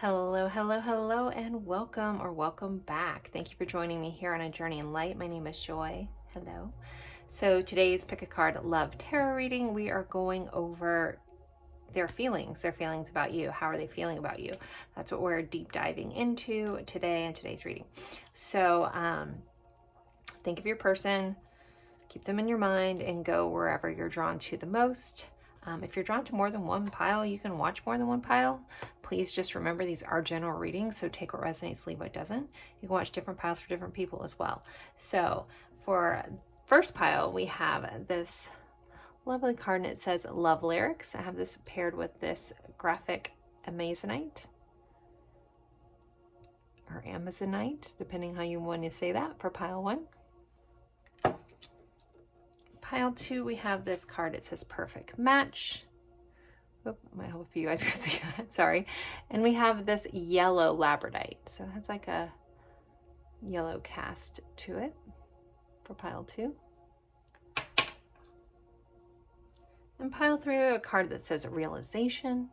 Hello, hello, hello, and welcome or welcome back. Thank you for joining me here on A Journey in Light. My name is Joy. Hello. So today's Pick a Card Love Tarot reading, we are going over their feelings about you. How are they feeling about you? That's what we're deep diving into today in today's reading. So think of your person, keep them in your mind, and go wherever you're drawn to the most. If you're drawn to more than one pile, you can watch more than one pile. Please just remember these are general readings, so take what resonates, leave what doesn't. You can watch different piles for different people as well. So for first pile, we have this lovely card and it says Love Lyrics. I have this paired with this graphic Amazonite or Amazonite, depending how you want to say that for pile one. Pile two, we have this card. It says Perfect Match. Oop, I hope you guys can see that. Sorry. And we have this yellow labradorite. So it has like a yellow cast to it for pile two. And pile three, a card that says Realization.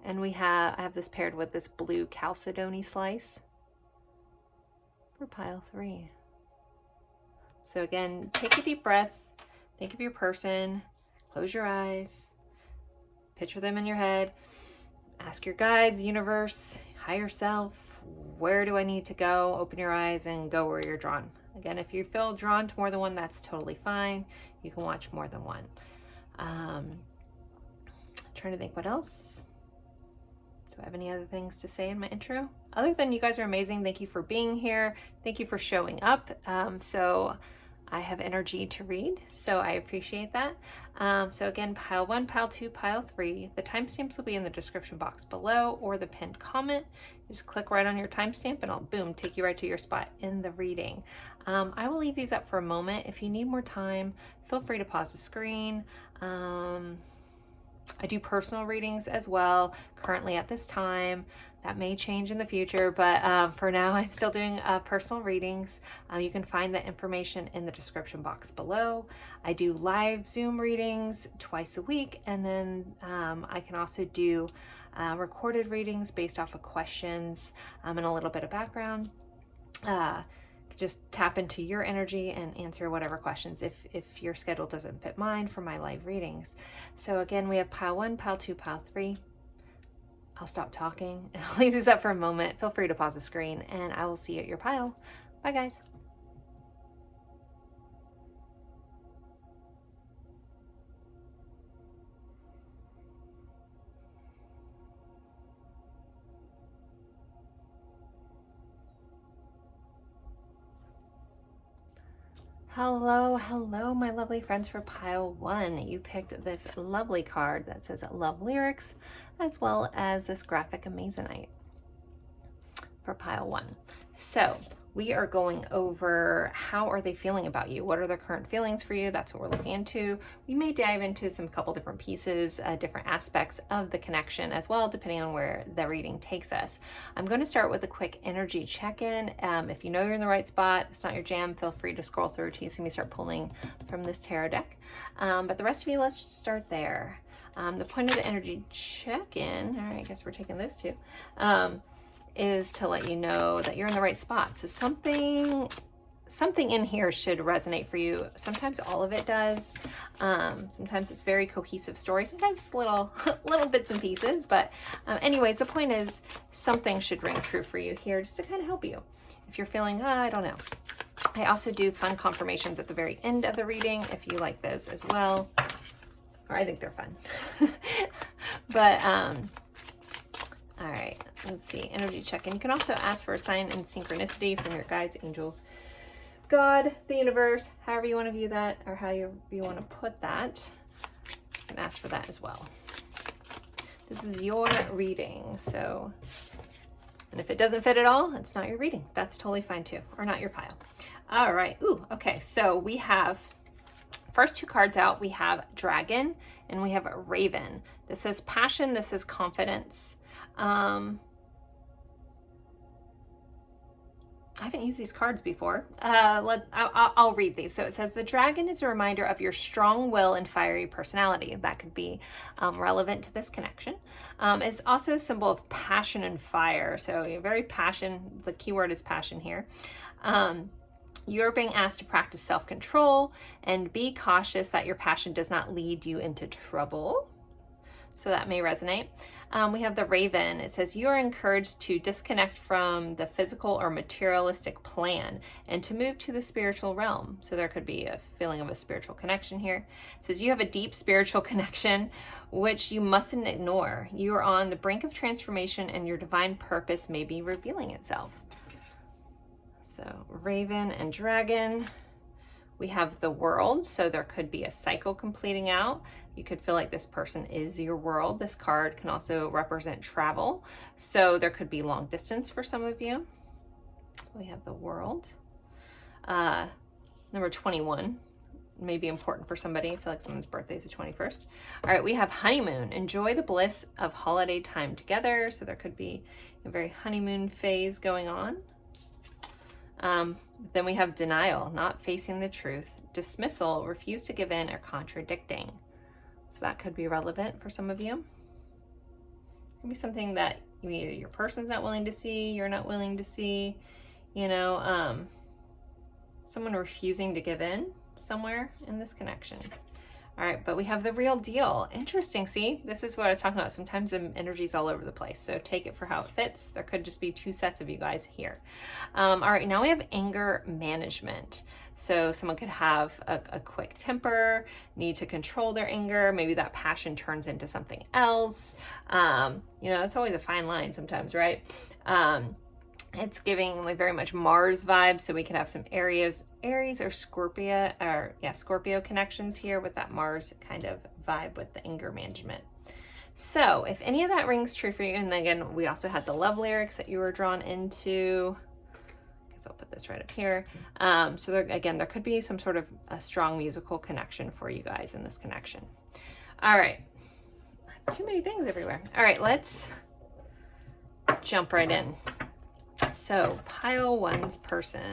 And I have this paired with this blue chalcedony slice for pile three. So again, take a deep breath. Think of your person, close your eyes, picture them in your head, ask your guides, universe, higher self, where do I need to go? Open your eyes and go where you're drawn. Again, if you feel drawn to more than one, that's totally fine. You can watch more than one. Trying to think what else. Do I have any other things to say in my intro? Other than you guys are amazing. Thank you for being here. Thank you for showing up. So I have energy to read, so I appreciate that. So again, pile one, pile two, pile three. The timestamps will be in the description box below or the pinned comment. Just click right on your timestamp and I'll, boom, take you right to your spot in the reading. I will leave these up for a moment. If you need more time, feel free to pause the screen. I do personal readings as well, currently at this time. That may change in the future, but for now I'm still doing personal readings. You can find that information in the description box below. I do live Zoom readings twice a week, and then I can also do recorded readings based off of questions and a little bit of background. Just tap into your energy and answer whatever questions if your schedule doesn't fit mine for my live readings. So again, we have pile one, pile two, pile three. I'll stop talking and I'll leave this up for a moment. Feel free to pause the screen and I will see you at your pile. Bye guys. Hello, hello, my lovely friends for pile one. You picked this lovely card that says Love Lyrics, as well as this graphic Amazonite for pile one. So we are going over how are they feeling about you? What are their current feelings for you? That's what we're looking into. We may dive into some couple different pieces, different aspects of the connection as well, depending on where the reading takes us. I'm going to start with a quick energy check-in. If you know you're in the right spot, it's not your jam, feel free to scroll through till you see me start pulling from this tarot deck. But the rest of you, let's just start there. The point of the energy check-in, all right, I guess we're taking those two, is to let you know that you're in the right spot. So something in here should resonate for you. Sometimes all of it does. Sometimes it's very cohesive story. Sometimes it's little bits and pieces. But anyways, the point is something should ring true for you here just to kind of help you. If you're feeling, I don't know. I also do fun confirmations at the very end of the reading if you like those as well. Or I think they're fun. But all right, let's see, energy check-in. You can also ask for a sign and synchronicity from your guides, angels, God, the universe, however you want to view that or how you want to put that. You can ask for that as well. This is your reading, so, and if it doesn't fit at all, it's not your reading. That's totally fine too, or not your pile. All right, ooh, okay, so we have, first two cards out, we have Dragon and we have Raven. This is passion, this is confidence. I haven't used these cards before. I'll read these. So it says, the dragon is a reminder of your strong will and fiery personality. That could be relevant to this connection. It's also a symbol of passion and fire. So you're very passion. The key word is passion here. You're being asked to practice self-control and be cautious that your passion does not lead you into trouble. So that may resonate. We have the raven. It says, you are encouraged to disconnect from the physical or materialistic plan and to move to the spiritual realm. So there could be a feeling of a spiritual connection here. It says, you have a deep spiritual connection, which you mustn't ignore. You are on the brink of transformation and your divine purpose may be revealing itself. So raven and dragon. We have the world, so there could be a cycle completing out. You could feel like this person is your world. This card can also represent travel, so there could be long distance for some of you. We have the world. Number 21 may be important for somebody. I feel like someone's birthday is the 21st. All right, we have honeymoon. Enjoy the bliss of holiday time together. So there could be a very honeymoon phase going on. Then we have denial, not facing the truth, dismissal, refuse to give in, or contradicting. So that could be relevant for some of you. It could be something that either your person's not willing to see, you're not willing to see, you know, someone refusing to give in somewhere in this connection. All right, but we have the real deal. Interesting. See, this is what I was talking about. Sometimes the energy's all over the place. So take it for how it fits. There could just be two sets of you guys here. All right, now we have anger management. So someone could have a quick temper, need to control their anger. Maybe that passion turns into something else. You know, it's always a fine line sometimes, right? It's giving like very much Mars vibes, so we could have some Aries or Scorpio, Scorpio connections here with that Mars kind of vibe with the anger management. So if any of that rings true for you, and again, we also had the love lyrics that you were drawn into. I guess I'll put this right up here. So there could be some sort of a strong musical connection for you guys in this connection. All right, I have too many things everywhere. All right, let's jump right in. So, pile one's person.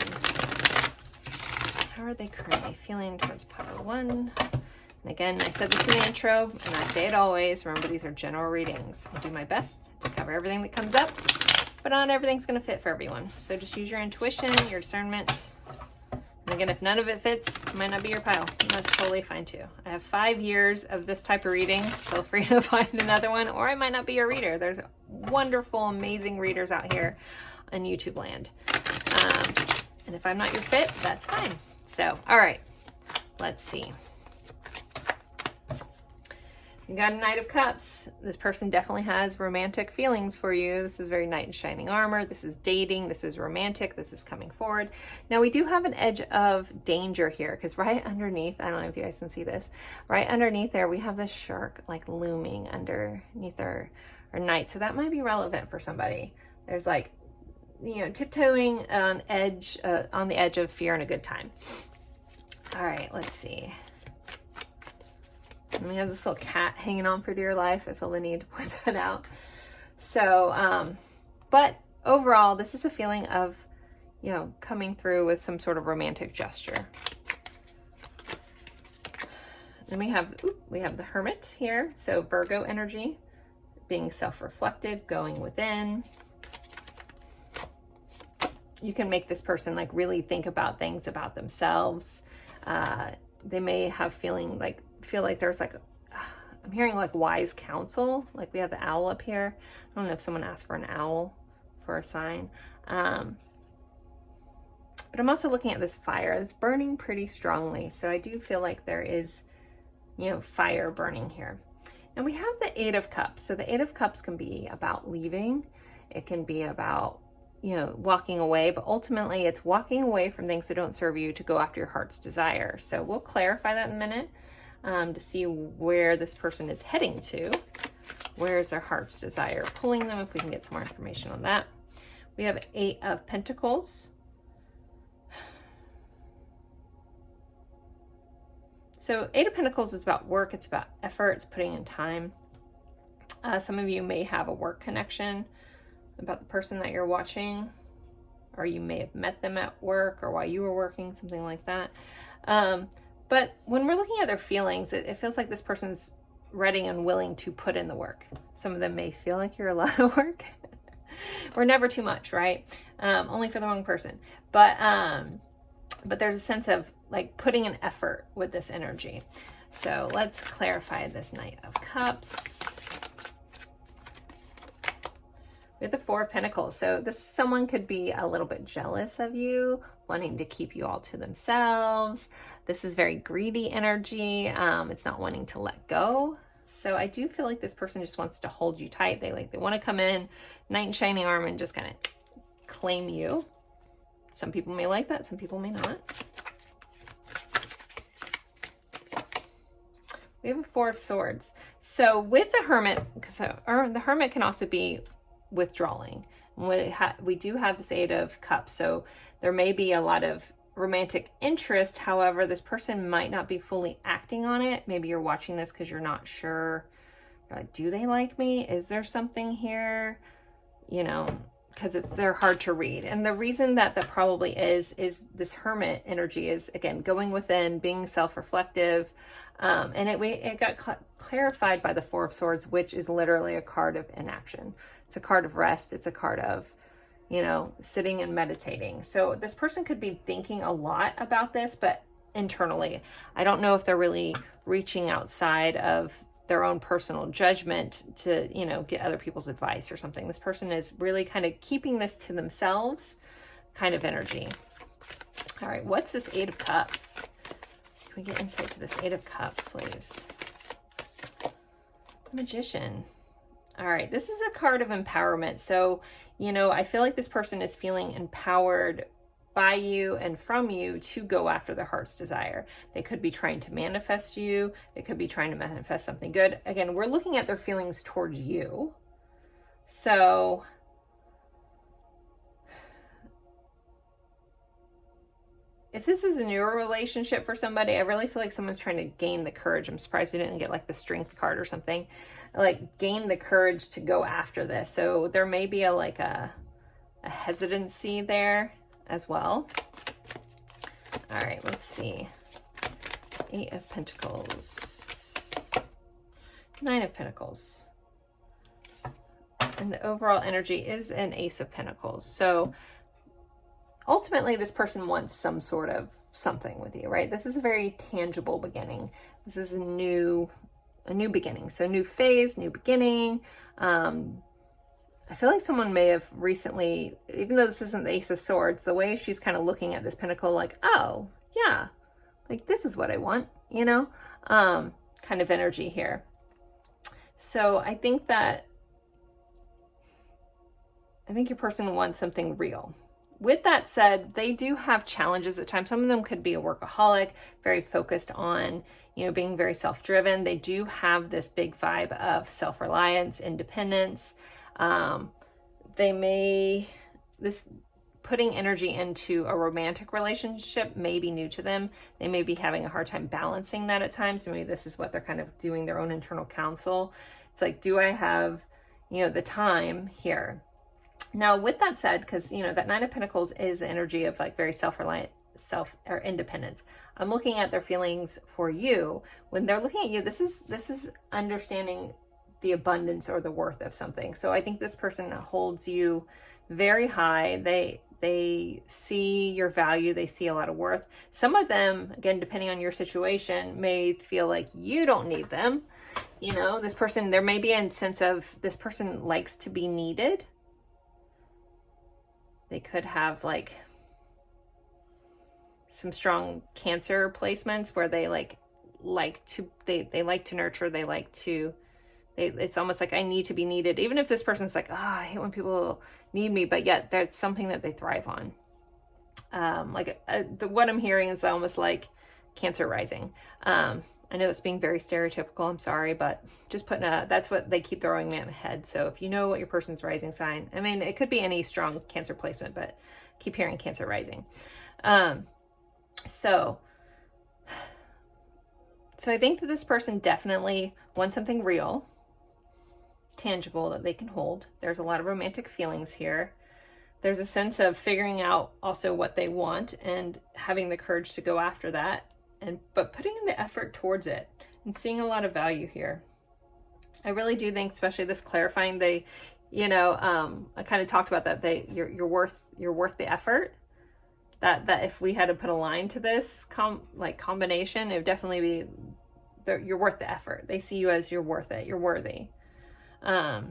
How are they currently feeling towards pile one? And again, I said this in the intro, and I say it always. Remember, these are general readings. I do my best to cover everything that comes up, but not everything's going to fit for everyone. So just use your intuition, your discernment. And again, if none of it fits, it might not be your pile. And that's totally fine too. I have 5 years of this type of reading. Feel free to find another one, or I might not be your reader. There's wonderful, amazing readers out here on YouTube land. And if I'm not your fit, that's fine. So, all right, let's see. You got a Knight of Cups. This person definitely has romantic feelings for you. This is very knight in shining armor. This is dating. This is romantic. This is coming forward. Now we do have an edge of danger here because right underneath, I don't know if you guys can see this, right underneath there, we have this shark like looming underneath our knight. So that might be relevant for somebody. There's like, you know, tiptoeing on the edge of fear and a good time. All right, let's see. And we have this little cat hanging on for dear life. I feel the need to point that out. So, but overall, this is a feeling of, you know, coming through with some sort of romantic gesture. Then we have the Hermit here. So Virgo energy, being self-reflected, going within. You can make this person like really think about things about themselves. They may have feel like there's like, I'm hearing like wise counsel. Like we have the owl up here. I don't know if someone asked for an owl for a sign. But I'm also looking at this fire. It's burning pretty strongly. So I do feel like there is, you know, fire burning here. And we have the Eight of Cups. So the Eight of Cups can be about leaving. It can be about, you know, walking away, but ultimately it's walking away from things that don't serve you to go after your heart's desire. So we'll clarify that in a minute to see where this person is heading to. Where is their heart's desire pulling them, if we can get some more information on that. We have Eight of Pentacles. So Eight of Pentacles is about work. It's about effort. It's putting in time. Some of you may have a work connection about the person that you're watching or you may have met them at work or while you were working, something like that. But when we're looking at their feelings, it feels like this person's ready and willing to put in the work. Some of them may feel like you're a lot of work. We're never too much, right? Only for the wrong person. But there's a sense of like putting an effort with this energy. So let's clarify this Knight of Cups. We have the Four of Pentacles. So someone could be a little bit jealous of you, wanting to keep you all to themselves. This is very greedy energy. It's not wanting to let go. So I do feel like this person just wants to hold you tight. They want to come in, knight in shining armor, and just kind of claim you. Some people may like that. Some people may not. We have a Four of Swords. So with the Hermit, because the Hermit can also be withdrawing. We do have this Eight of Cups, so there may be a lot of romantic interest. However, this person might not be fully acting on it. Maybe you're watching this because you're not sure. You're like, do they like me? Is there something here? You know, because they're hard to read. And the reason that probably is this Hermit energy is, again, going within, being self-reflective. And it got clarified by the Four of Swords, which is literally a card of inaction. It's a card of rest. It's a card of, you know, sitting and meditating. So this person could be thinking a lot about this, but internally, I don't know if they're really reaching outside of their own personal judgment to, you know, get other people's advice or something. This person is really kind of keeping this to themselves kind of energy. All right, what's this Eight of Cups? Can we get insight to this Eight of Cups, please? Magician. All right, this is a card of empowerment. So, you know, I feel like this person is feeling empowered by you and from you to go after their heart's desire. They could be trying to manifest you. They could be trying to manifest something good. Again, we're looking at their feelings towards you. So if this is a newer relationship for somebody, I really feel like someone's trying to gain the courage. I'm surprised we didn't get like the strength card or something. Like gain the courage to go after this. So there may be a hesitancy there as well. All right, let's see. Eight of Pentacles. Nine of Pentacles. And the overall energy is an Ace of Pentacles. So ultimately, this person wants some sort of something with you, right? This is a very tangible beginning. This is a new beginning. So new phase, new beginning. I feel like someone may have recently, even though this isn't the Ace of Swords, the way she's kind of looking at this pentacle, like, oh, yeah, like this is what I want, you know, kind of energy here. So I think your person wants something real. With that said, they do have challenges at times. Some of them could be a workaholic, very focused on, you know, being very self-driven. They do have this big vibe of self-reliance, independence. This putting energy into a romantic relationship may be new to them. They may be having a hard time balancing that at times. Maybe this is what they're kind of doing their own internal counsel. It's like, do I have, you know, the time here? Now, with that said, because, you know, that Nine of Pentacles is the energy of like very self-reliant, or independence. I'm looking at their feelings for you. When they're looking at you, this is understanding the abundance or the worth of something. So I think this person holds you very high. They see your value. They see a lot of worth. Some of them, again, depending on your situation, may feel like you don't need them. You know, this person, there may be a sense of this person likes to be needed. They could have like some strong Cancer placements where they like to nurture. They like to, it's almost like I need to be needed. Even if this person's like, oh, I hate when people need me, but yet that's something that they thrive on. What I'm hearing is almost like Cancer rising. I know that's being very stereotypical. I'm sorry, but just that's what they keep throwing me in my head. So if you know what your person's rising sign, I mean, it could be any strong Cancer placement, but keep hearing Cancer rising. So I think that this person definitely wants something real, tangible that they can hold. There's a lot of romantic feelings here. there's a sense of figuring out also what they want and having the courage to go after that, but putting in the effort towards it and seeing a lot of value here. I really do think, especially this clarifying, I kind of talked about that. You're worth the effort. That if we had to put a line to this combination, it would definitely be you're worth the effort. They see you as you're worth it. You're worthy. Okay.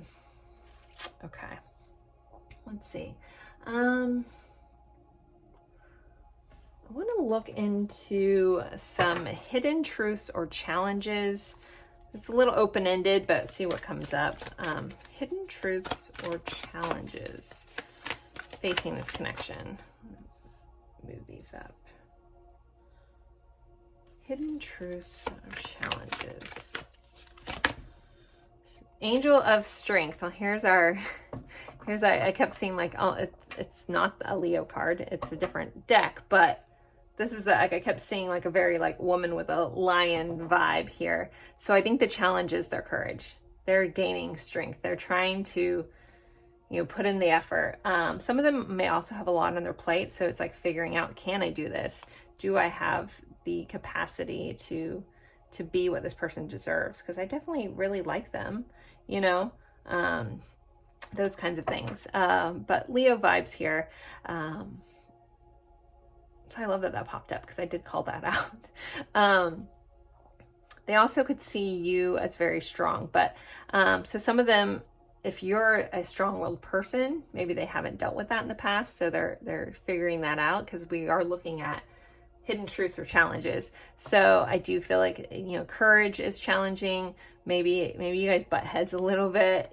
Let's see. I want to look into some hidden truths or challenges. It's a little open-ended, but see what comes up. Hidden truths or challenges facing this connection. Move these up. Hidden truths or challenges. Angel of Strength. Well, I kept seeing like, oh, it's not a Leo card. It's a different deck, but this is I kept seeing like a very like woman with a lion vibe here. So I think the challenge is their courage. They're gaining strength. They're trying to, put in the effort. Some of them may also have a lot on their plate. So it's like figuring out, can I do this? Do I have the capacity to be what this person deserves? Because I definitely really like them, those kinds of things. But Leo vibes here. I love that popped up because I did call that out. They also could see you as very strong, but so some of them, if you're a strong-willed person, maybe they haven't dealt with that in the past, so they're figuring that out, because we are looking at hidden truths or challenges. So I do feel like, courage is challenging. Maybe you guys butt heads a little bit,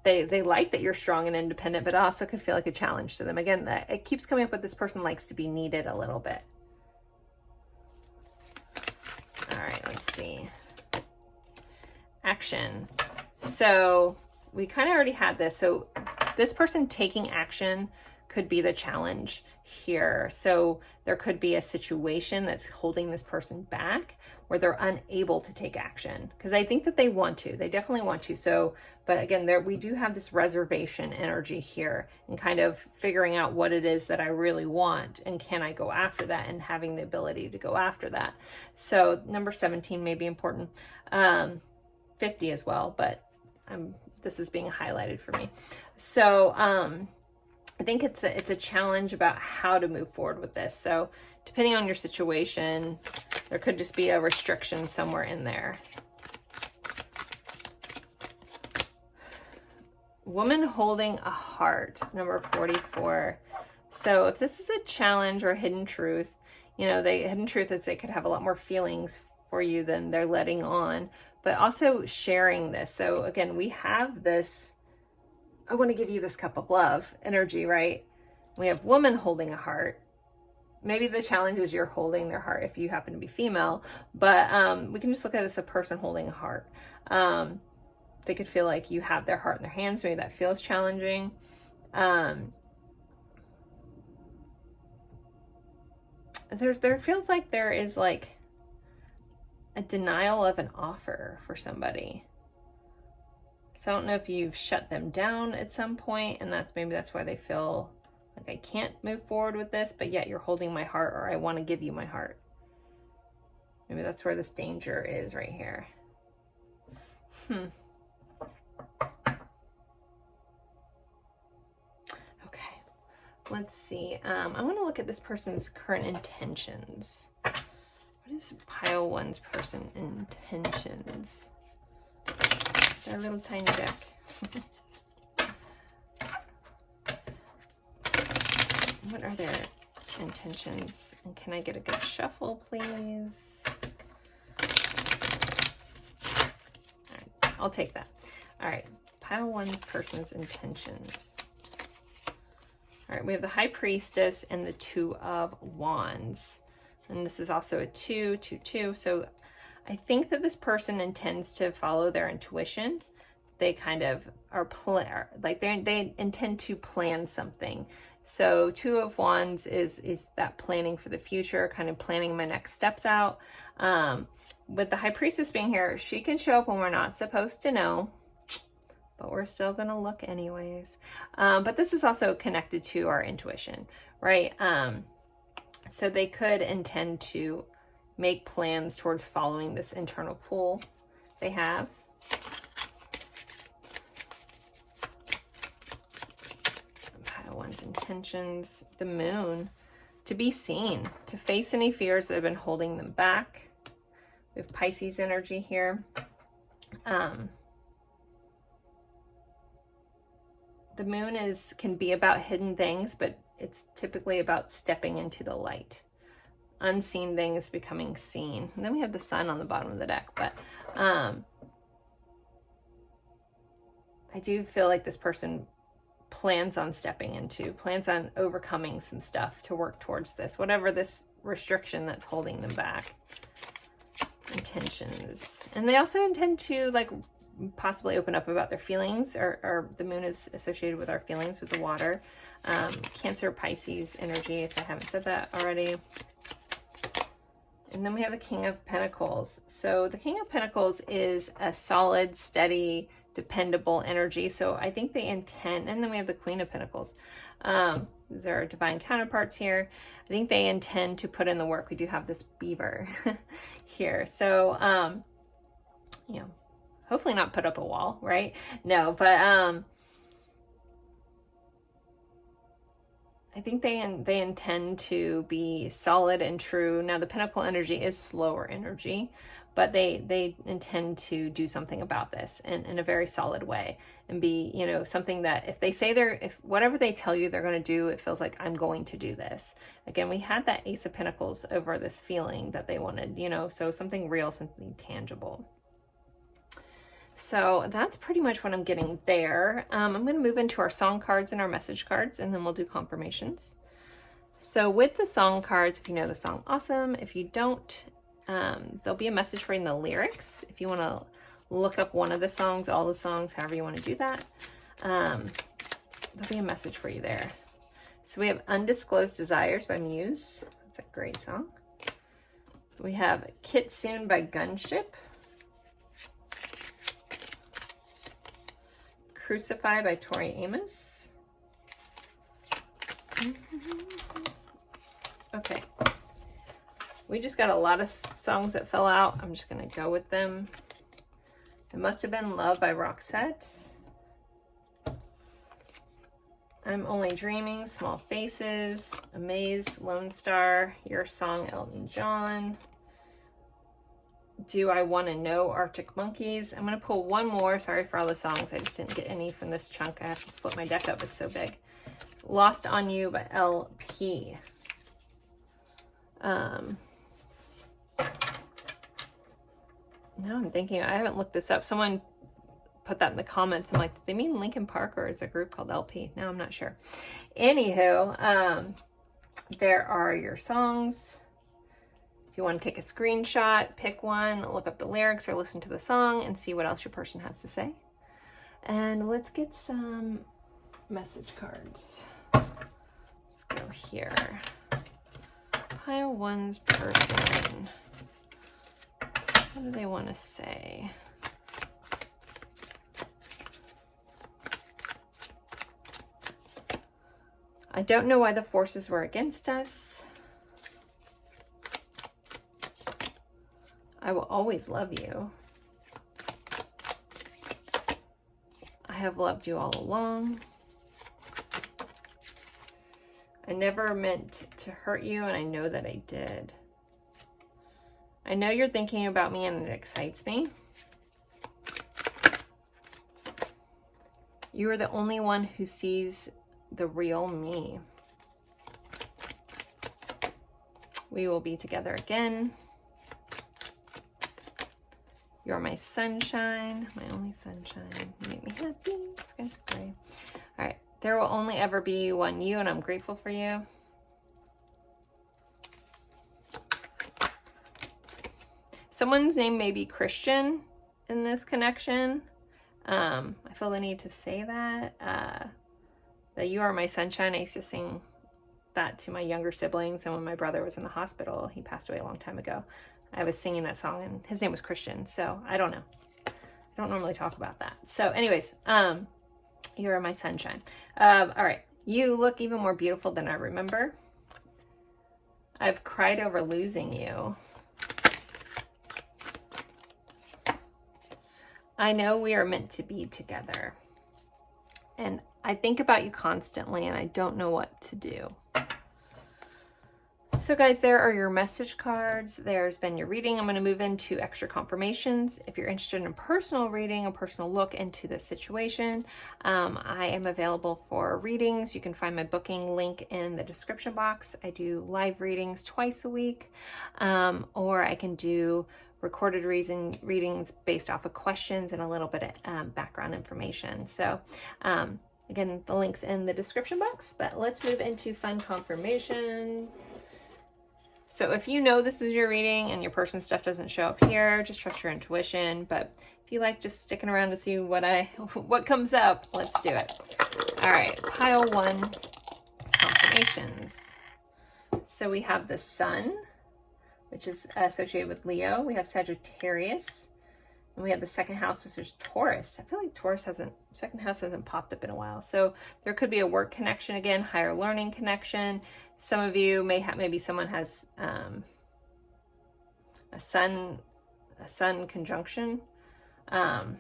They like that you're strong and independent, but also could feel like a challenge to them. Again, it keeps coming up with this person likes to be needed a little bit. All right, let's see. Action. So we kind of already had this. So this person taking action could be the challenge here. So there could be a situation that's holding this person back where they're unable to take action, because I think that they want to. They definitely want to. So, but again, we do have this reservation energy here, and kind of figuring out what it is that I really want, and can I go after that, and having the ability to go after that. So number 17 may be important. 50 as well, but this is being highlighted for me. So I think it's a challenge about how to move forward with this. So depending on your situation, there could just be a restriction somewhere in there. Woman holding a heart, number 44. So if this is a challenge or a hidden truth, the hidden truth is they could have a lot more feelings for you than they're letting on, but also sharing this. So again, we have this, I want to give you this cup of love energy, right? We have woman holding a heart. Maybe the challenge is you're holding their heart if you happen to be female, but we can just look at it as a person holding a heart. They could feel like you have their heart in their hands. Maybe that feels challenging. There feels like there is like a denial of an offer for somebody. So I don't know if you've shut them down at some point, and maybe that's why they feel like I can't move forward with this, but yet you're holding my heart, or I want to give you my heart. Maybe that's where this danger is right here. Okay, let's see. I want to look at this person's current intentions. What is pile one's person intentions? Their little tiny deck. What are their intentions? And can I get a good shuffle, please? All right, I'll take that. All right, pile one's person's intentions. All right, we have the High Priestess and the Two of Wands. And this is also a 2, 2, 2. So I think that this person intends to follow their intuition. They kind of are they intend to plan something. So Two of Wands is that planning for the future, kind of planning my next steps out. With the High Priestess being here, she can show up when we're not supposed to know, but we're still going to look anyways. But this is also connected to our intuition, right? So they could intend to make plans towards following this internal pull they have. Pile one's intentions, the moon, to be seen, to face any fears that have been holding them back. We have Pisces energy here. The moon can be about hidden things, but it's typically about stepping into the light. Unseen things becoming seen. And then we have the sun on the bottom of the deck, but I do feel like this person plans on overcoming some stuff to work towards this, whatever this restriction that's holding them back. Intentions. And they also intend to like possibly open up about their feelings, or the moon is associated with our feelings with the water. Cancer, Pisces energy, if I haven't said that already. And then we have the King of Pentacles. So the King of Pentacles is a solid, steady, dependable energy. So I think they intend, and then we have the Queen of Pentacles. These are our divine counterparts here. I think they intend to put in the work. We do have this beaver here. So, you know, hopefully not put up a wall, right? No, but I think they intend to be solid and true. Now the Pentacle energy is slower energy, but they intend to do something about this in a very solid way, and be, you know, something that if they say if whatever they tell you they're going to do, it feels like I'm going to do this. Again, we had that Ace of Pentacles over this feeling that they wanted, you know, so something real, something tangible. So that's pretty much what I'm getting there. I'm going to move into our song cards and our message cards, and then we'll do confirmations. So with the song cards, if you know the song, awesome. If you don't, there'll be a message for you in the lyrics. If you want to look up one of the songs, all the songs, however you want to do that, there'll be a message for you there. So we have Undisclosed Desires by Muse. That's a great song. We have Kitsune by Gunship. Crucify by Tori Amos. Okay. We just got a lot of songs that fell out. I'm just going to go with them. It Must Have Been Love by Roxette. I'm Only Dreaming, Small Faces. Amazed, Lone Star. Your Song, Elton John. Do I Want to Know, Arctic Monkeys. I'm going to pull one more. Sorry for all the songs. I just didn't get any from this chunk. I have to split my deck up. It's so big. Lost on You by LP. Now I'm thinking, I haven't looked this up. Someone put that in the comments. I'm like, did they mean Linkin Park, or is a group called LP? No, I'm not sure. Anywho, there are your songs. If you want to take a screenshot, pick one, look up the lyrics or listen to the song and see what else your person has to say. And let's get some message cards. Let's go here. Pile one's person. What do they want to say? I don't know why the forces were against us. I will always love you. I have loved you all along. I never meant to hurt you, and I know that I did. I know you're thinking about me, and it excites me. You are the only one who sees the real me. We will be together again. You're my sunshine, my only sunshine. You make me happy. This guy's great. All right. There will only ever be one you, and I'm grateful for you. Someone's name may be Christian in this connection. I feel the need to say that. That you are my sunshine. I used to sing that to my younger siblings, and when my brother was in the hospital, he passed away a long time ago, I was singing that song, and his name was Christian, so I don't know. I don't normally talk about that. So anyways, you are my sunshine. All right. You look even more beautiful than I remember. I've cried over losing you. I know we are meant to be together. And I think about you constantly and I don't know what to do. So guys, there are your message cards. There's been your reading. I'm going to move into extra confirmations. If you're interested in a personal reading, a personal look into this situation, I am available for readings. You can find my booking link in the description box. I do live readings twice a week, or I can do recorded readings based off of questions and a little bit of background information. So again, the link's in the description box, but let's move into fun confirmations. So if you know this is your reading and your person's stuff doesn't show up here, just trust your intuition. But if you like just sticking around to see what comes up, let's do it. All right, pile 1 confirmations. So we have the Sun, which is associated with Leo. We have Sagittarius, and we have the second house, which is Taurus. I feel like second house hasn't popped up in a while. So there could be a work connection again, higher learning connection. Some of you may have, maybe someone has a sun conjunction, or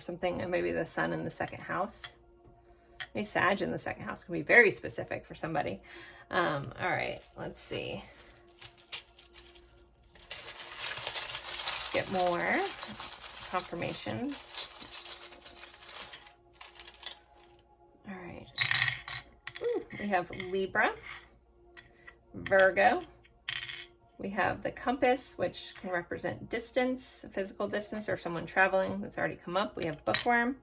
something, maybe the sun in the second house. Maybe Sag in the second house can be very specific for somebody. All right, let's see. Get more confirmations. All right. Ooh, we have Libra, Virgo. We have the compass, which can represent distance, physical distance, or someone traveling. That's already come up. We have bookworm.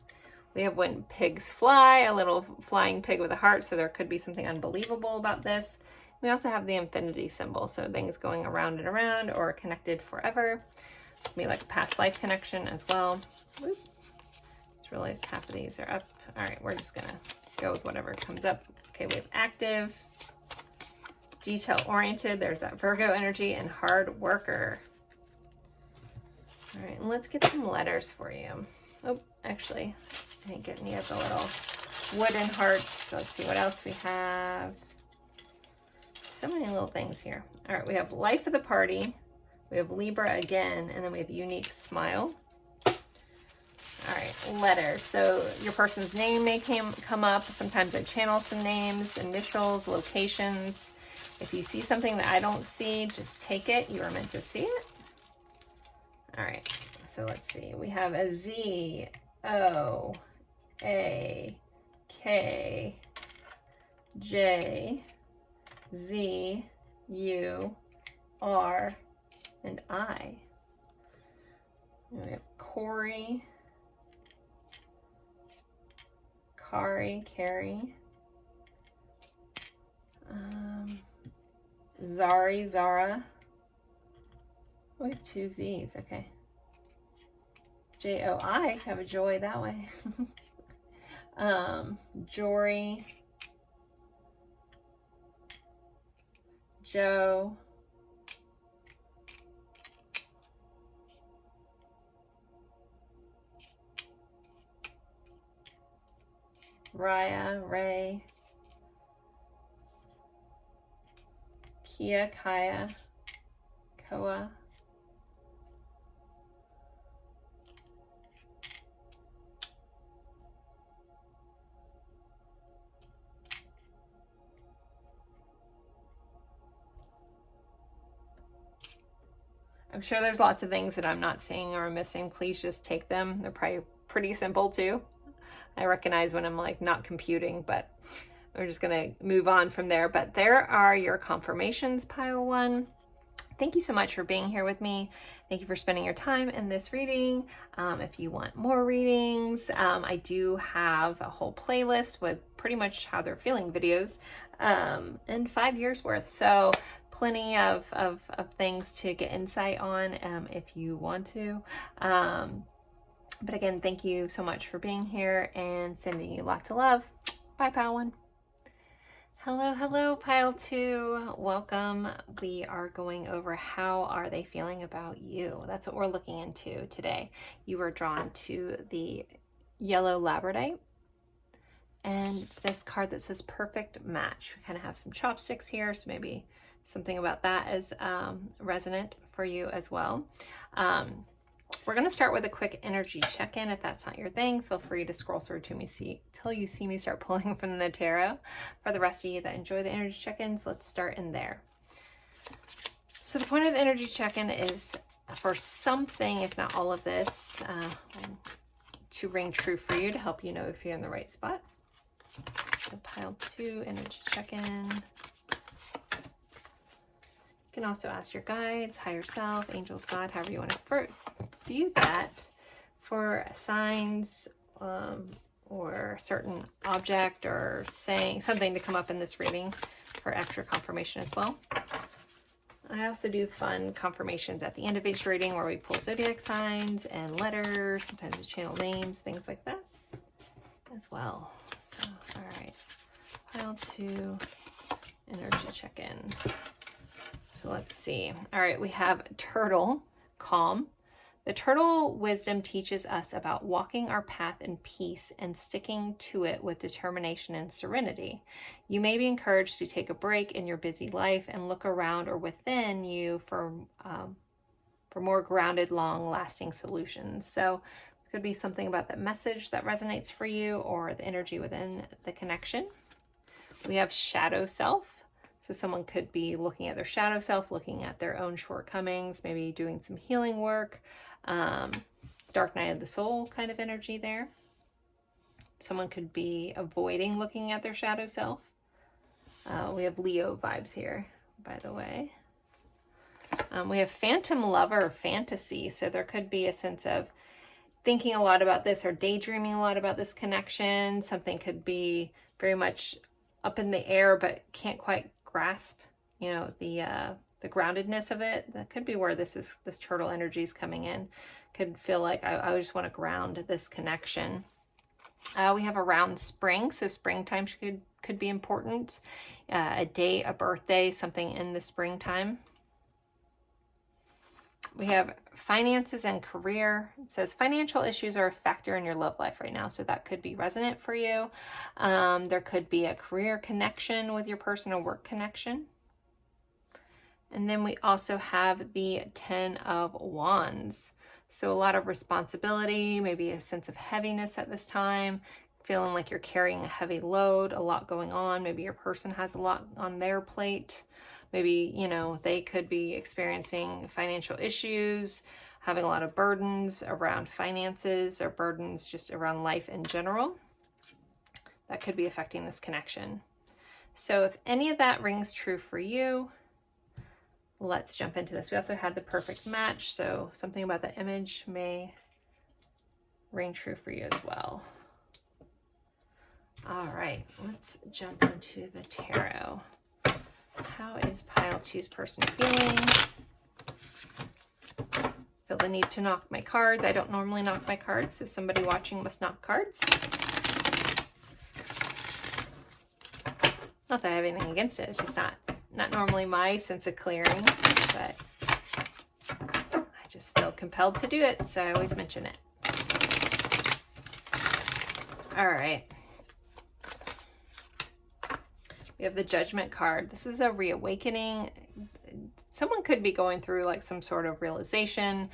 We have when pigs fly, a little flying pig with a heart. So there could be something unbelievable about this. We also have the infinity symbol. So things going around and around or connected forever. Maybe like a past life connection as well. Oop. Just realized half of these are up. All right, we're just gonna go with whatever comes up. Okay, we have active, detail-oriented, there's that Virgo energy, and hard worker. All right, and let's get some letters for you. Oh, actually, I didn't get any of the little wooden hearts. Let's see what else we have. So many little things here. All right, we have life of the party. We have Libra again, and then we have unique smile. All right, letters. So your person's name may come up. Sometimes I channel some names, initials, locations. If you see something that I don't see, just take it. You are meant to see it. All right, so let's see. We have a Z, O, A, K, J, Z, U, R, and I. And we have Corey, Kari, Carrie, Zari, Zara. Oh, we have 2 Z's, okay. J-O-I, have a joy that way. Jory, Joe, Raya, Ray, Kia, Kaya, Koa, I'm sure there's lots of things that I'm not seeing or missing. Please just take them. They're probably pretty simple too. I recognize when I'm like not computing, but we're just gonna move on from there. But there are your confirmations, pile 1. Thank you so much for being here with me. Thank you for spending your time in this reading. If you want more readings, I do have a whole playlist with pretty much how they're feeling videos, and 5 years worth. So plenty of things to get insight on if you want to. But again, thank you so much for being here and sending you lots of love. Bye, pile 1. Hello, hello, pile 2. Welcome. We are going over how are they feeling about you. That's what we're looking into today. You were drawn to the yellow labradorite and this card that says perfect match. We kind of have some chopsticks here, so maybe something about that is resonant for you as well. We're going to start with a quick energy check-in. If that's not your thing, feel free to scroll through to me till you see me start pulling from the tarot. For the rest of you that enjoy the energy check-ins, let's start in there. So the point of the energy check-in is for something, if not all of this, to ring true for you, to help you know if you're in the right spot. So pile 2, energy check-in. You can also ask your guides, higher self, angels, God, however you want to view that, for signs or a certain object or saying something to come up in this reading for extra confirmation as well. I also do fun confirmations at the end of each reading where we pull zodiac signs and letters, sometimes we channel names, things like that as well. So, all right, pile 2, energy check-in. So let's see. All right, we have turtle, calm. The turtle wisdom teaches us about walking our path in peace and sticking to it with determination and serenity. You may be encouraged to take a break in your busy life and look around or within you for more grounded, long-lasting solutions. So it could be something about that message that resonates for you or the energy within the connection. We have shadow self. So someone could be looking at their shadow self, looking at their own shortcomings, maybe doing some healing work. Dark night of the soul kind of energy there. Someone could be avoiding looking at their shadow self. We have Leo vibes here, by the way. We have phantom lover fantasy. So there could be a sense of thinking a lot about this or daydreaming a lot about this connection. Something could be very much up in the air, but can't quite grasp, you know, the groundedness of it. That could be where this turtle energy is coming in. Could feel like I just want to ground this connection. We have around spring, so springtime could be important. A date, a birthday, something in the springtime. We have finances and career. It says financial issues are a factor in your love life right now, so that could be resonant for you. There could be a career connection with your person, a work connection. And then we also have the 10 of Wands. So a lot of responsibility, maybe a sense of heaviness at this time, feeling like you're carrying a heavy load, a lot going on. Maybe your person has a lot on their plate. Maybe, you know, they could be experiencing financial issues, having a lot of burdens around finances or burdens just around life in general. That could be affecting this connection. So if any of that rings true for you, let's jump into this. We also had the perfect match, so something about the image may ring true for you as well. All right, let's jump into the tarot. How is pile 2's person feeling? Feel the need to knock my cards. I don't normally knock my cards, so somebody watching must knock cards. Not that I have anything against it, it's just not normally my sense of clearing, but I just feel compelled to do it, so I always mention it. All right. We have the Judgment card. This is a reawakening. Someone could be going through like some sort of realization.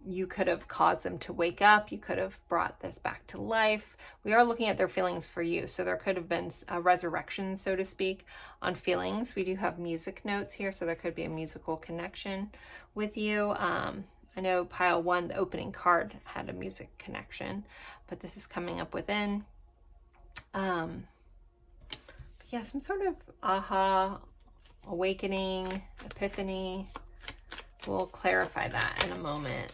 You could have caused them to wake up. You could have brought this back to life. We are looking at their feelings for you. So there could have been a resurrection, so to speak, on feelings. We do have music notes here, so there could be a musical connection with you. I know pile 1, the opening card, had a music connection, but this is coming up within. Yeah, some sort of aha, awakening, epiphany. We'll clarify that in a moment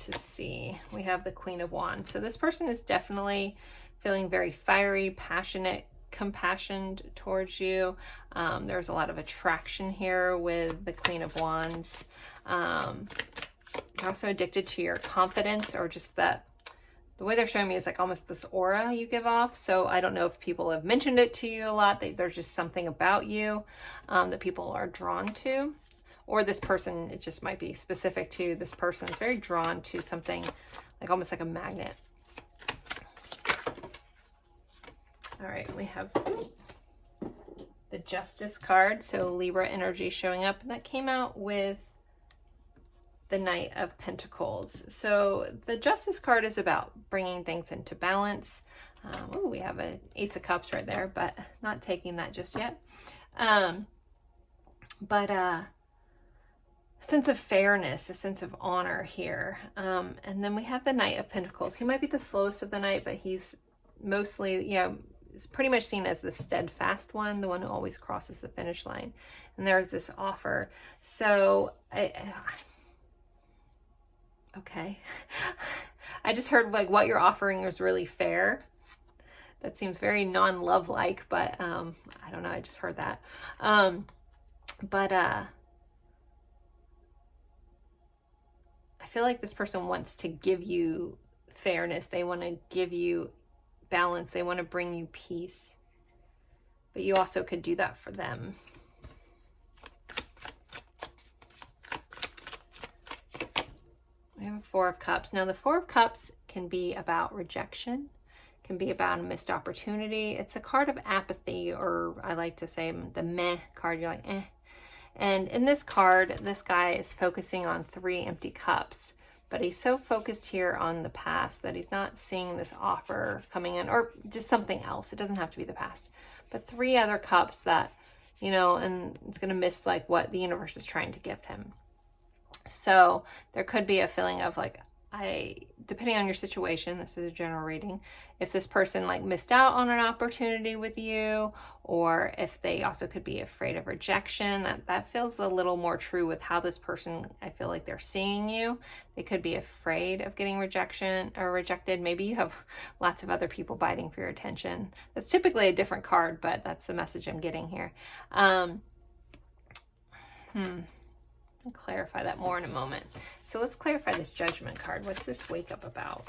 to see. We have the Queen of Wands. So this person is definitely feeling very fiery, passionate, compassionate towards you. There's a lot of attraction here with the Queen of Wands. You're also addicted to your confidence or just that the way they're showing me is like almost this aura you give off. So I don't know if people have mentioned it to you a lot. There's just something about you that people are drawn to. Or this person, it just might be specific to this person. Is very drawn to something like almost like a magnet. All right, we have the Justice card. So Libra energy showing up. And that came out with the Knight of Pentacles. So the Justice card is about bringing things into balance. Oh, we have an Ace of Cups right there, but not taking that just yet. Sense of fairness, a sense of honor here. And then we have the Knight of Pentacles. He might be the slowest of the night, but he's mostly, you know, it's pretty much seen as the steadfast one, the one who always crosses the finish line. And there's this offer. So, okay. I just heard like what you're offering is really fair. That seems very non-love-like, but I don't know. I just heard that. I feel like this person wants to give you fairness. They want to give you balance. They want to bring you peace. But you also could do that for them. We have a Four of Cups. Now the Four of Cups can be about rejection, can be about a missed opportunity. It's a card of apathy, or I like to say the meh card. You're like, eh. And in this card, this guy is focusing on 3 empty cups, but he's so focused here on the past that he's not seeing this offer coming in, or just something else. It doesn't have to be the past, but 3 other cups that, you know, and it's going to miss like what the universe is trying to give him. So there could be a feeling of like, depending on your situation, this is a general reading, if this person like missed out on an opportunity with you, or if they also could be afraid of rejection, that feels a little more true with how this person, I feel like they're seeing you. They could be afraid of getting rejection or rejected. Maybe you have lots of other people biting for your attention. That's typically a different card, but that's the message I'm getting here. I'll clarify that more in a moment. So let's clarify this Judgment card. What's this wake up about?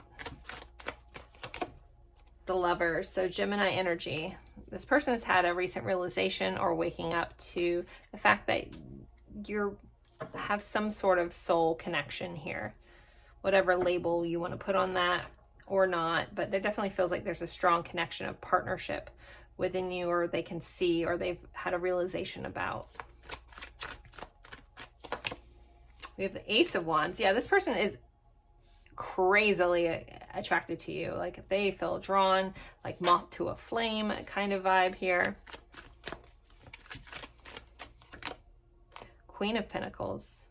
The Lovers. So Gemini energy. This person has had a recent realization or waking up to the fact that you have some sort of soul connection here. Whatever label you want to put on that or not, but there definitely feels like there's a strong connection of partnership within you, or they can see, or they've had a realization about. We have the Ace of Wands. Yeah, this person is crazily attracted to you. Like they feel drawn, like moth to a flame kind of vibe here. Queen of Pentacles.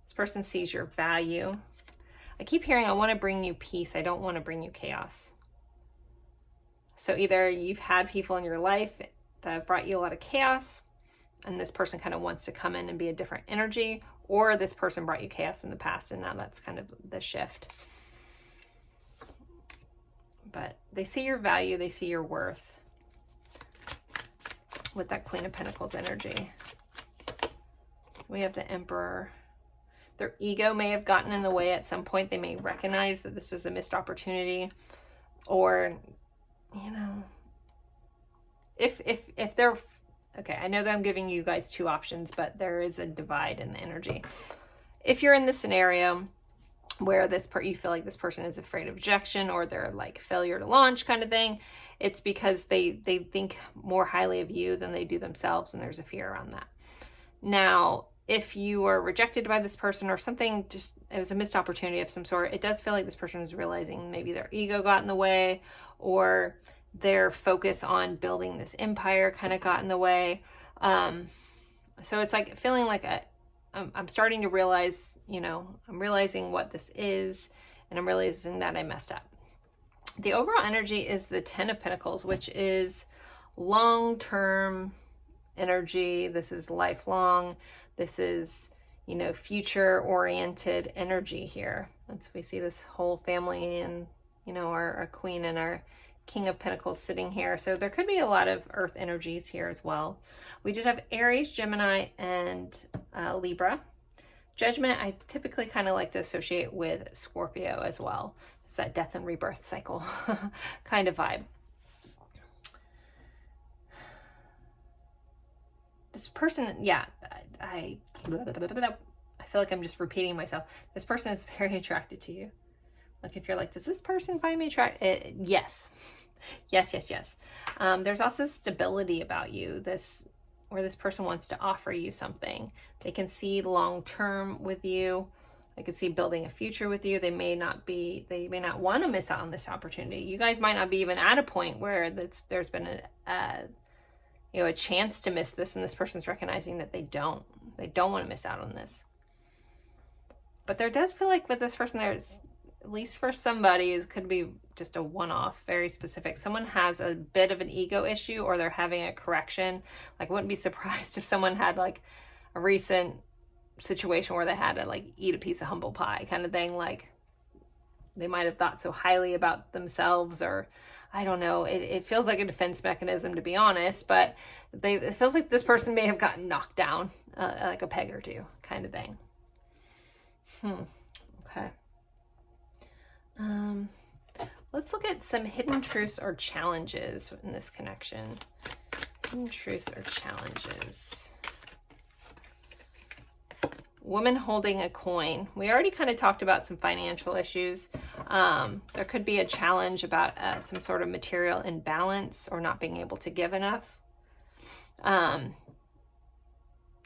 This person sees your value. I keep hearing, I want to bring you peace. I don't want to bring you chaos. So either you've had people in your life that have brought you a lot of chaos, and this person kind of wants to come in and be a different energy, or this person brought you chaos in the past, and now that's kind of the shift. But they see your value, they see your worth with that Queen of Pentacles energy. We have the Emperor. Their ego may have gotten in the way at some point. They may recognize that this is a missed opportunity, or, you know, if they're, okay, I know that I'm giving you guys 2 options, but there is a divide in the energy. If you're in this scenario where you feel like this person is afraid of rejection, or they're like failure to launch kind of thing, it's because they think more highly of you than they do themselves, and there's a fear around that. Now, if you are rejected by this person or something, just it was a missed opportunity of some sort, it does feel like this person is realizing maybe their ego got in the way, or their focus on building this empire kind of got in the way. So it's like feeling like I'm starting to realize, you know, I'm realizing what this is, and I'm realizing that I messed up. The overall energy is the 10 of Pentacles, which is long-term energy. This is lifelong. This is, you know, future-oriented energy here. And so we see this whole family and, you know, our queen and our King of Pentacles sitting here. So there could be a lot of earth energies here as well. We did have Aries, Gemini, and Libra. Judgment, I typically kind of like to associate with Scorpio as well. It's that death and rebirth cycle kind of vibe. This person, yeah, I feel like I'm just repeating myself. This person is very attracted to you. Like if you're like, does this person find me attractive? Yes. Yes, yes, yes. There's also stability about you, where this person wants to offer you something. They can see long-term with you. They can see building a future with you. They may not want to miss out on this opportunity. You guys might not be even at a point where there's been a chance to miss this, and this person's recognizing that they don't want to miss out on this. But there does feel like with this person, there's, at least for somebody, it could be just a one-off, very specific. Someone has a bit of an ego issue, or they're having a correction. Like, I wouldn't be surprised if someone had like a recent situation where they had to like eat a piece of humble pie kind of thing. Like they might have thought so highly about themselves, or I don't know. It feels like a defense mechanism, to be honest, but it feels like this person may have gotten knocked down like a peg or two kind of thing. Okay. Let's look at some hidden truths or challenges in this connection. Hidden truths or challenges. Woman holding a coin. We already kind of talked about some financial issues. There could be a challenge about some sort of material imbalance or not being able to give enough.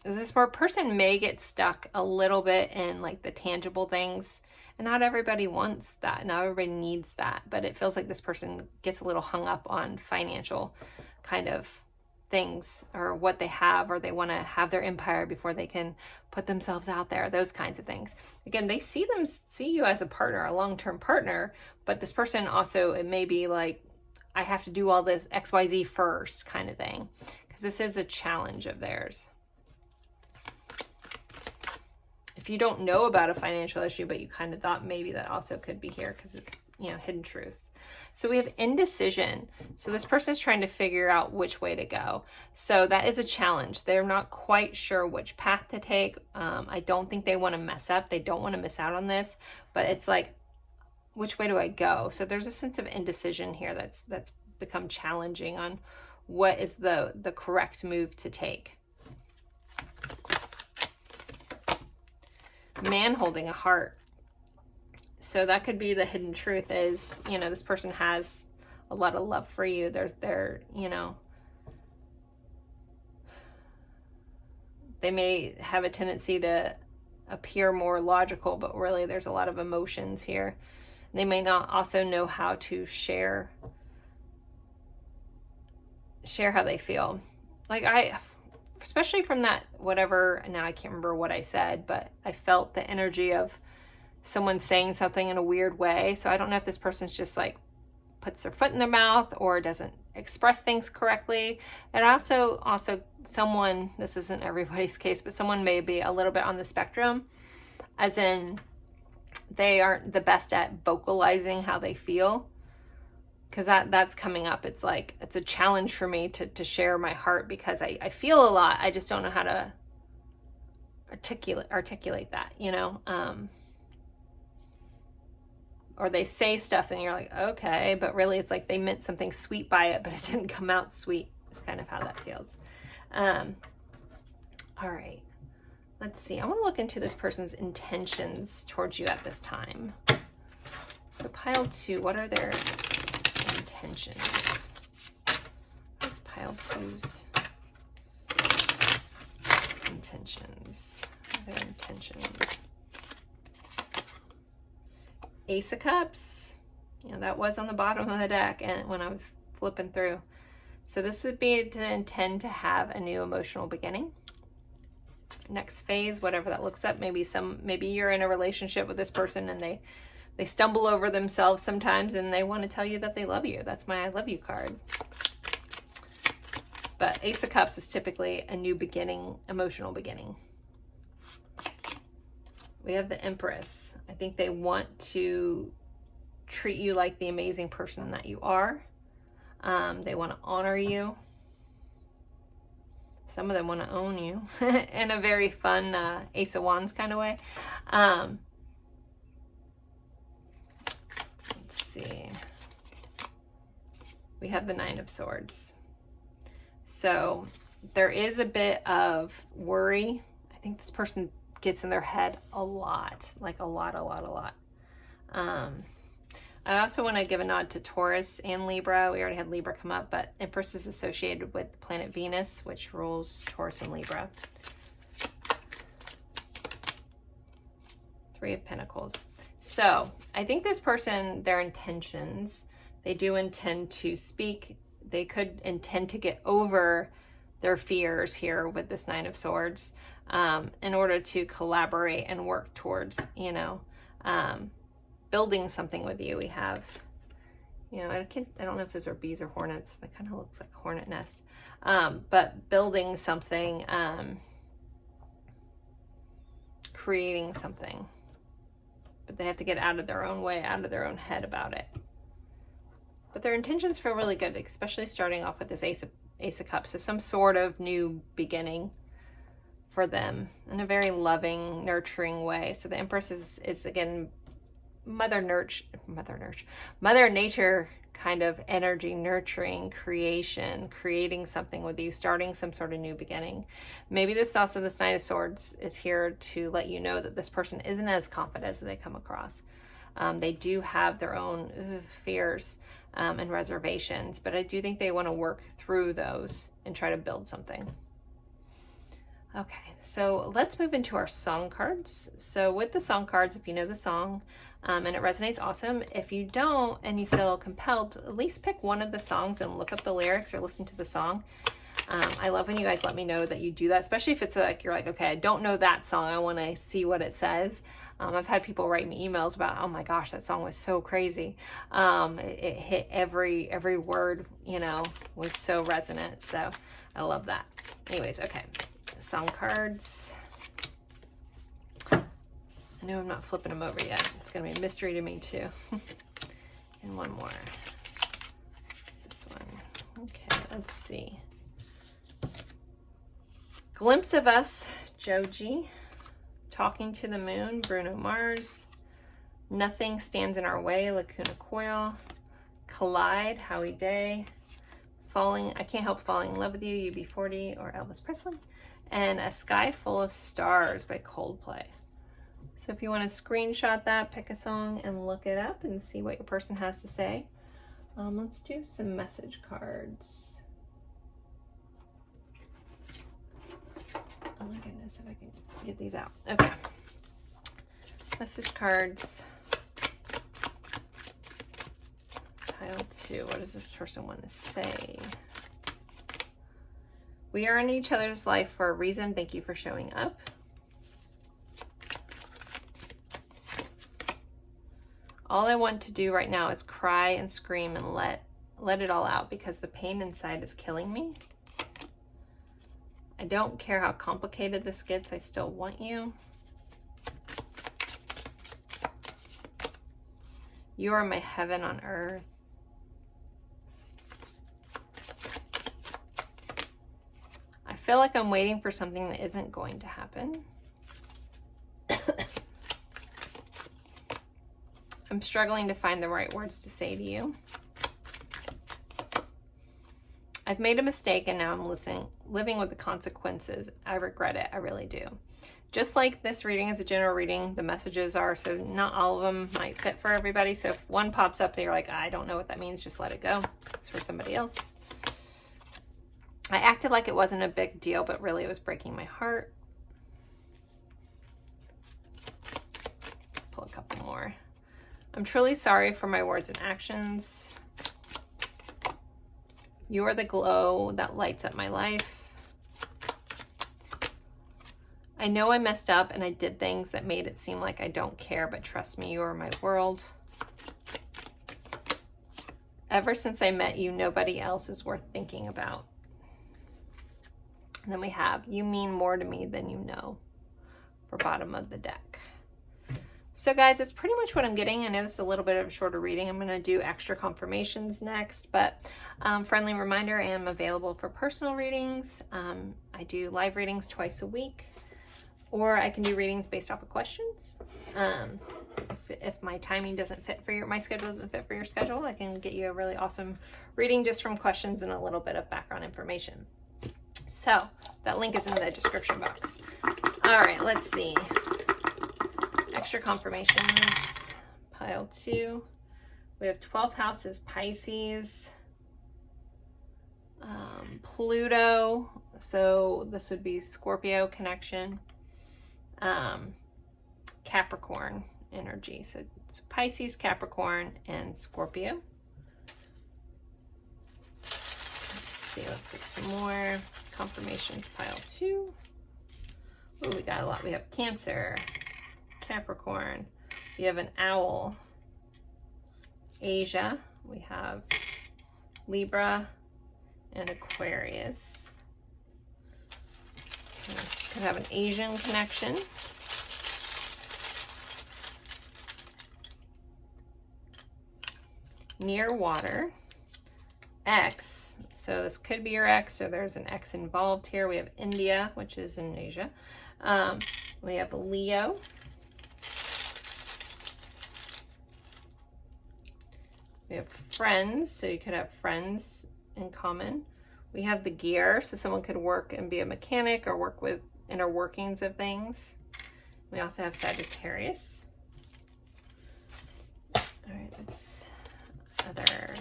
This person may get stuck a little bit in like the tangible things, and not everybody wants that. Not everybody needs that, but it feels like this person gets a little hung up on financial kind of things, or what they have, or they want to have their empire before they can put themselves out there, those kinds of things. Again, they see you as a partner, a long-term partner, but this person also, it may be like, I have to do all this XYZ first kind of thing, because this is a challenge of theirs. If you don't know about a financial issue, but you kind of thought maybe that also could be here, because it's, hidden truths. So we have indecision. So this person is trying to figure out which way to go. So that is a challenge. They're not quite sure which path to take. I don't think they want to mess up. They don't want to miss out on this, but it's like, which way do I go? So there's a sense of indecision here that's become challenging on what is the correct move to take. Man holding a heart. So that could be the hidden truth is, this person has a lot of love for you. They may have a tendency to appear more logical, but really there's a lot of emotions here. They may not also know how to share how they feel. Like especially from that, whatever, now I can't remember what I said, but I felt the energy of someone saying something in a weird way. So I don't know if this person's just like puts their foot in their mouth or doesn't express things correctly. And also someone, this isn't everybody's case, but someone may be a little bit on the spectrum, as in they aren't the best at vocalizing how they feel. Because that's coming up. It's like, it's a challenge for me to share my heart, because I feel a lot. I just don't know how to articulate that, or they say stuff and you're like, okay, but really it's like they meant something sweet by it, but it didn't come out sweet. It's kind of how that feels. All right, let's see. I want to look into this person's intentions towards you at this time. So pile 2, what are their intentions? What's pile 2's intentions? What are their intentions? Ace of Cups, that was on the bottom of the deck and when I was flipping through. So this would be to intend to have a new emotional beginning. Next phase, whatever that looks like. Maybe you're in a relationship with this person and they stumble over themselves sometimes and they want to tell you that they love you. That's my I love you card. But Ace of Cups is typically a new beginning, emotional beginning. We have the Empress. I think they want to treat you like the amazing person that you are. They want to honor you. Some of them want to own you in a very fun Ace of Wands kind of way. we have the Nine of Swords. So there is a bit of worry. I think this person gets in their head a lot, like a lot. I also want to give a nod to Taurus and Libra. We already had Libra come up, but Empress is associated with the planet Venus, which rules Taurus and Libra. Three of Pentacles. So I think this person, their intentions, they do intend to speak. They could intend to get over their fears here with this Nine of Swords in order to collaborate and work towards, you know, building something with you. We have, you know, I don't know if those are bees or hornets. That kind of looks like a hornet nest. But building something, creating something. But they have to get out of their own way, out of their own head about it. But their intentions feel really good, especially starting off with this Ace of Cups. So some sort of new beginning for them in a very loving, nurturing way. So the Empress is again, Mother Nature kind of energy, nurturing, creation, creating something with you, starting some sort of new beginning. Maybe this Nine of Swords is here to let you know that this person isn't as confident as they come across. They do have their own fears and reservations, but I do think they want to work through those and try to build something. Okay, so let's move into our song cards. So with the song cards, if you know the song and it resonates, awesome. If you don't and you feel compelled, at least pick one of the songs and look up the lyrics or listen to the song. I love when you guys let me know that you do that, especially if it's like, you're like, okay, I don't know that song. I want to see what it says. I've had people write me emails about, oh my gosh, that song was so crazy. It hit every word, you know, was so resonant. So I love that. Anyways, okay. Song cards. I know I'm not flipping them over yet. It's going to be a mystery to me too. And one more. This one. Okay, let's see. Glimpse of Us, Joji. Talking to the Moon, Bruno Mars. Nothing Stands in Our Way, Lacuna Coil. Collide, Howie Day. I Can't Help Falling in Love with You, UB40 or Elvis Presley. And A Sky Full of Stars by Coldplay. So if you want to screenshot that, pick a song and look it up and see what your person has to say. Let's do some message cards. Oh my goodness, if I can get these out. Okay. Message cards. Pile 2. What does this person want to say? We are in each other's life for a reason. Thank you for showing up. All I want to do right now is cry and scream and let it all out because the pain inside is killing me. I don't care how complicated this gets. I still want you. You are my heaven on earth. I feel like I'm waiting for something that isn't going to happen. I'm struggling to find the right words to say to you. I've made a mistake and now I'm living with the consequences. I regret it. I really do. Just like this reading is a general reading, the messages are, so not all of them might fit for everybody. So if one pops up that you're like, I don't know what that means, just let it go. It's for somebody else. I acted like it wasn't a big deal, but really it was breaking my heart. Pull a couple more. I'm truly sorry for my words and actions. You are the glow that lights up my life. I know I messed up and I did things that made it seem like I don't care, but trust me, you are my world. Ever since I met you, nobody else is worth thinking about. And then we have, you mean more to me than you know, for bottom of the deck. So guys, that's pretty much what I'm getting. I know this is a little bit of a shorter reading. I'm going to do extra confirmations next, but friendly reminder, I am available for personal readings. I do live readings twice a week. or I can do readings based off of questions. If my timing doesn't fit for my schedule doesn't fit for your schedule, I can get you a really awesome reading just from questions and a little bit of background information. So that link is in the description box. All right, let's see. Extra confirmations, pile 2. We have 12th house is Pisces, Pluto, so this would be Scorpio connection, Capricorn energy. So it's Pisces, Capricorn, and Scorpio. Let's get some more confirmations, pile 2. Oh, we got a lot. We have Cancer, Capricorn. We have an owl, Asia. We have Libra and Aquarius. Could have an Asian connection. Near water, X. So this could be your ex, so there's an X involved here. We have India, which is in Asia. We have Leo. We have friends, so you could have friends in common. We have the gear, so someone could work and be a mechanic or work with inner workings of things. We also have Sagittarius. All right, let's other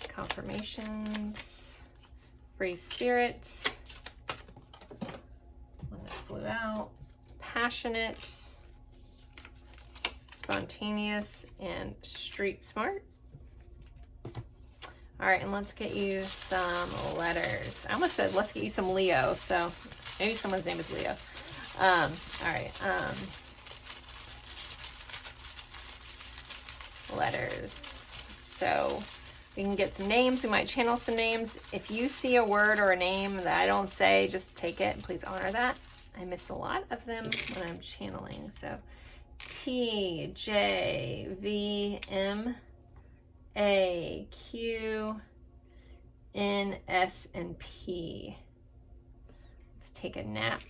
confirmations. Free spirits. One that flew out. Passionate, spontaneous, and street smart. All right, and let's get you some letters. I almost said let's get you some Leo, so maybe someone's name is Leo. All right, letters. So we can get some names. We might channel some names. If you see a word or a name that I don't say, just take it and please honor that. I miss a lot of them when I'm channeling. So T, J, V, M, A, Q, N, S, and P. Let's take a nap.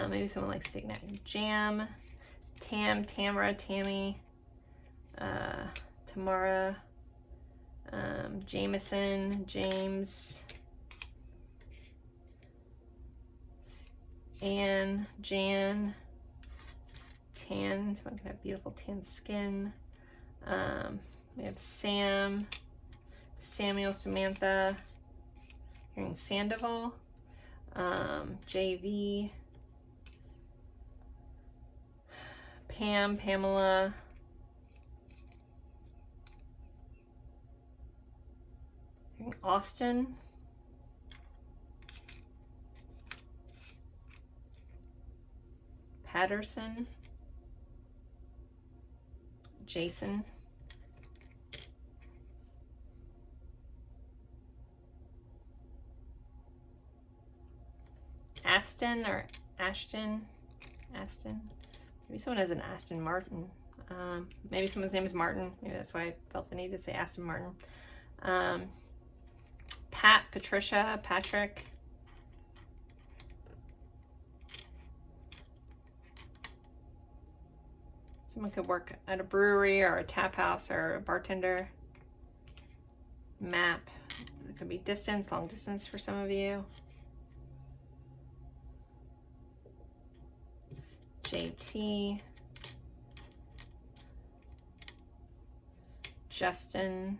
Maybe someone likes to take a nap. Jam, Tam, Tamara, Tammy, Tamara, Jameson, James, Anne, Jan, tan. Someone can have beautiful tan skin. We have Sam, Samuel, Samantha, hearing Sandoval, JV, Pam, Pamela, hearing Austin, Patterson, Jason, Aston or Ashton, Aston. Maybe someone has an Aston Martin. Maybe someone's name is Martin. Maybe that's why I felt the need to say Aston Martin. Pat, Patricia, Patrick. Someone could work at a brewery or a tap house or a bartender. Map. It could be distance, long distance for some of you. JT. Justin.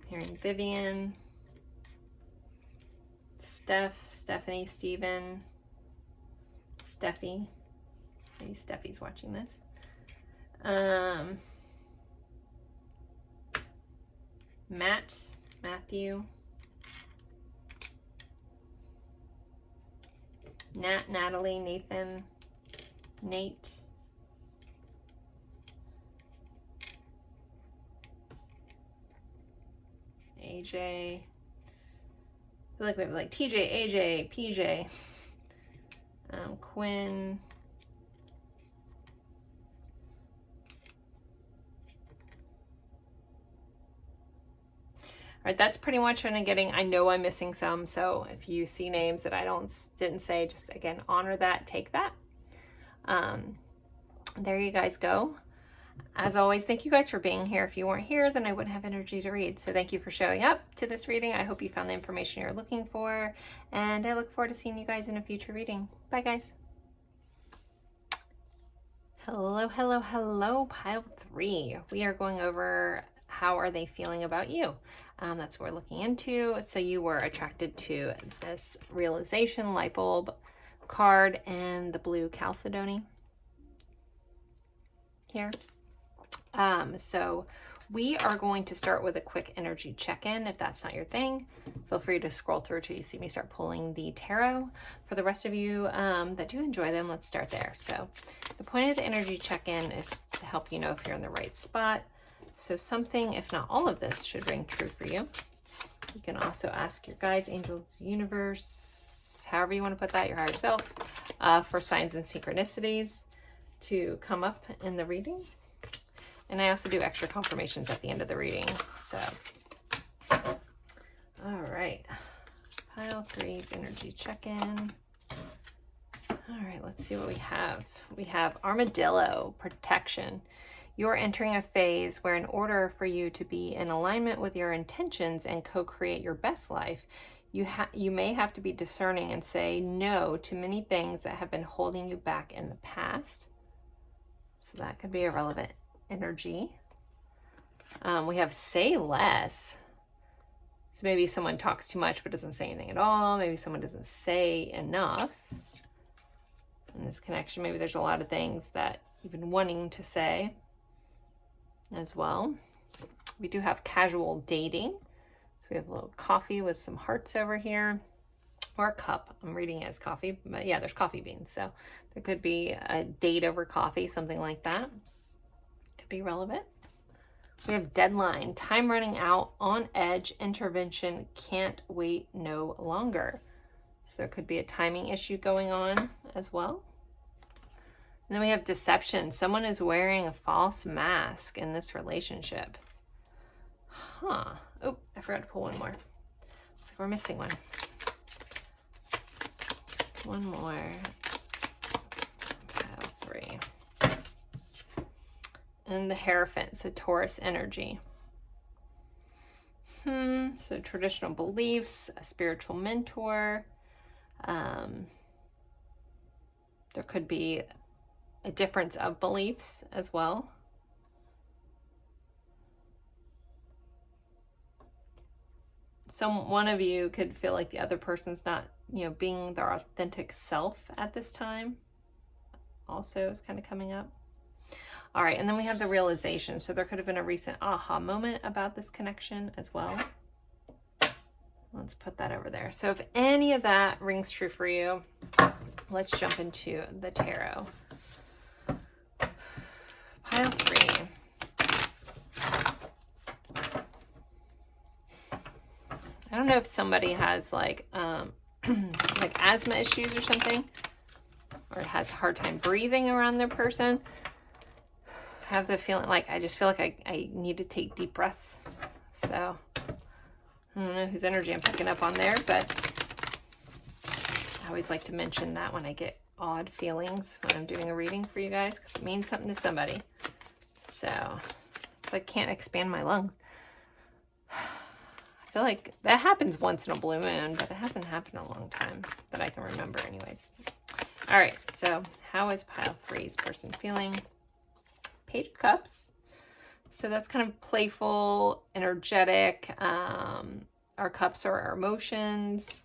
Hearing Vivian. Stephanie, Steven, Steffi. Maybe Steffi's watching this. Matt, Matthew. Nat, Natalie, Nathan, Nate. AJ. I feel like we have like TJ, AJ, PJ, Quinn, right, that's pretty much what I'm getting. I know I'm missing some, so if you see names that I didn't say, just again, honor that, take that. There you guys go. As always, thank you guys for being here. If you weren't here, then I wouldn't have energy to read. So thank you for showing up to this reading. I hope you found the information you're looking for, and I look forward to seeing you guys in a future reading. Bye, guys. Hello, hello, hello, pile 3. We are going over how are they feeling about you. That's what we're looking into. So you were attracted to this realization light bulb card and the blue chalcedony here. So we are going to start with a quick energy check-in. If that's not your thing, feel free to scroll through till you see me start pulling the tarot. For the rest of you that do enjoy them, let's start there. So the point of the energy check-in is to help you know if you're in the right spot. So something, if not all of this, should ring true for you. You can also ask your guides, angels, universe, however you want to put that, your higher self, for signs and synchronicities to come up in the reading. And I also do extra confirmations at the end of the reading. So, all right. Pile 3 energy check-in. All right, let's see what we have. We have Armadillo, protection. You're entering a phase where in order for you to be in alignment with your intentions and co-create your best life, you may have to be discerning and say no to many things that have been holding you back in the past. So that could be a relevant energy. We have say less. So maybe someone talks too much but doesn't say anything at all. Maybe someone doesn't say enough in this connection. Maybe there's a lot of things that you've been wanting to say as well. We do have casual dating. So we have a little coffee with some hearts over here, or a cup. I'm reading it as coffee, but yeah, there's coffee beans. So there could be a date over coffee, something like that. Could be relevant. We have deadline, time running out, on edge, intervention, can't wait no longer. So there could be a timing issue going on as well. And then we have deception. Someone is wearing a false mask in this relationship. Huh. Oh, I forgot to pull one more. We're missing one. One more. Pile 3. And the Hierophant, so Taurus energy. So traditional beliefs, a spiritual mentor. There could be a difference of beliefs as well. One of you could feel like the other person's not, being their authentic self at this time. Also is kind of coming up. All right, and then we have the realization. So there could have been a recent aha moment about this connection as well. Let's put that over there. So if any of that rings true for you, let's jump into the tarot. Pile 3. I don't know if somebody has like asthma issues or something, or has a hard time breathing around their person. I have the feeling like I just feel like I need to take deep breaths. So I don't know whose energy I'm picking up on there, but I always like to mention that when I get odd feelings when I'm doing a reading for you guys, because it means something to somebody. So I can't expand my lungs. I feel like that happens once in a blue moon, but it hasn't happened in a long time that I can remember anyways. All right, so how is pile 3's person feeling? Page of Cups. So that's kind of playful, energetic. Our cups are our emotions.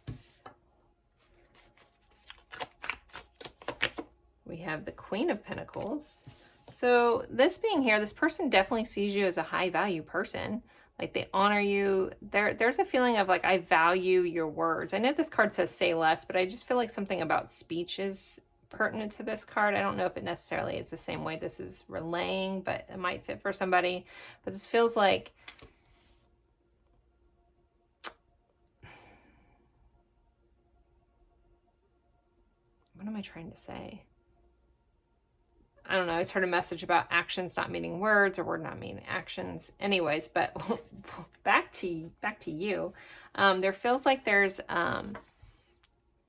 We have the Queen of Pentacles. So this being here, this person definitely sees you as a high value person. Like they honor you. There's a feeling of like, I value your words. I know this card says say less, but I just feel like something about speech is pertinent to this card. I don't know if it necessarily is the same way this is relaying, but it might fit for somebody. But this feels like what am I trying to say? I don't know, I heard a message about actions not meaning words or word not meaning actions. Anyways, but back to you. There feels like there's a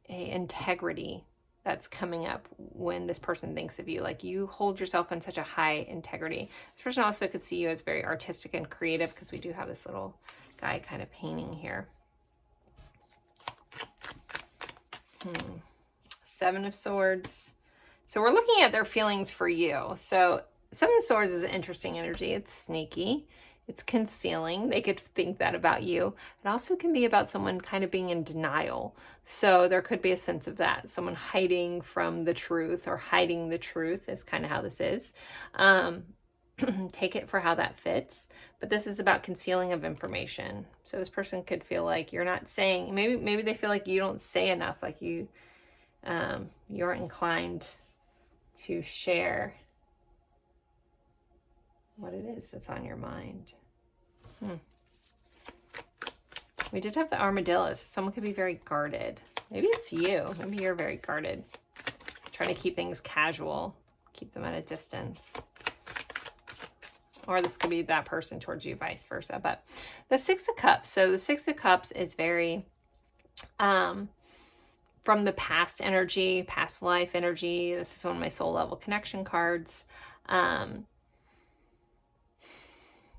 integrity that's coming up when this person thinks of you. Like you hold yourself in such a high integrity. This person also could see you as very artistic and creative, because we do have this little guy kind of painting here. Seven of Swords. So we're looking at their feelings for you. So Seven of Swords is an interesting energy. It's sneaky. It's concealing. They could think that about you. It also can be about someone kind of being in denial. So there could be a sense of that. Someone hiding from the truth, or hiding the truth is kind of how this is. Take it for how that fits. But this is about concealing of information. So this person could feel like you're not saying, maybe they feel like you don't say enough, like you're inclined to share what it is that's on your mind. We did have the armadillo, so someone could be very guarded. Maybe it's you. Maybe you're very guarded. Trying to keep things casual. Keep them at a distance. Or this could be that person towards you, vice versa. But the Six of Cups. So the Six of Cups is very from the past energy, past life energy. This is one of my soul level connection cards.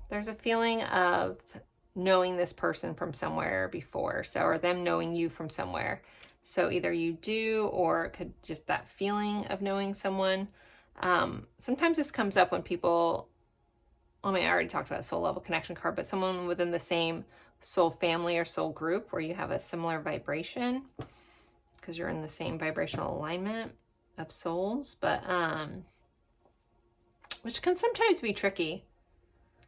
There's a feeling of knowing this person from somewhere before. So, or them knowing you from somewhere. So either you do, or it could just that feeling of knowing someone. Sometimes this comes up when people, I already talked about soul level connection card, but someone within the same soul family or soul group where you have a similar vibration, because you're in the same vibrational alignment of souls, but which can sometimes be tricky.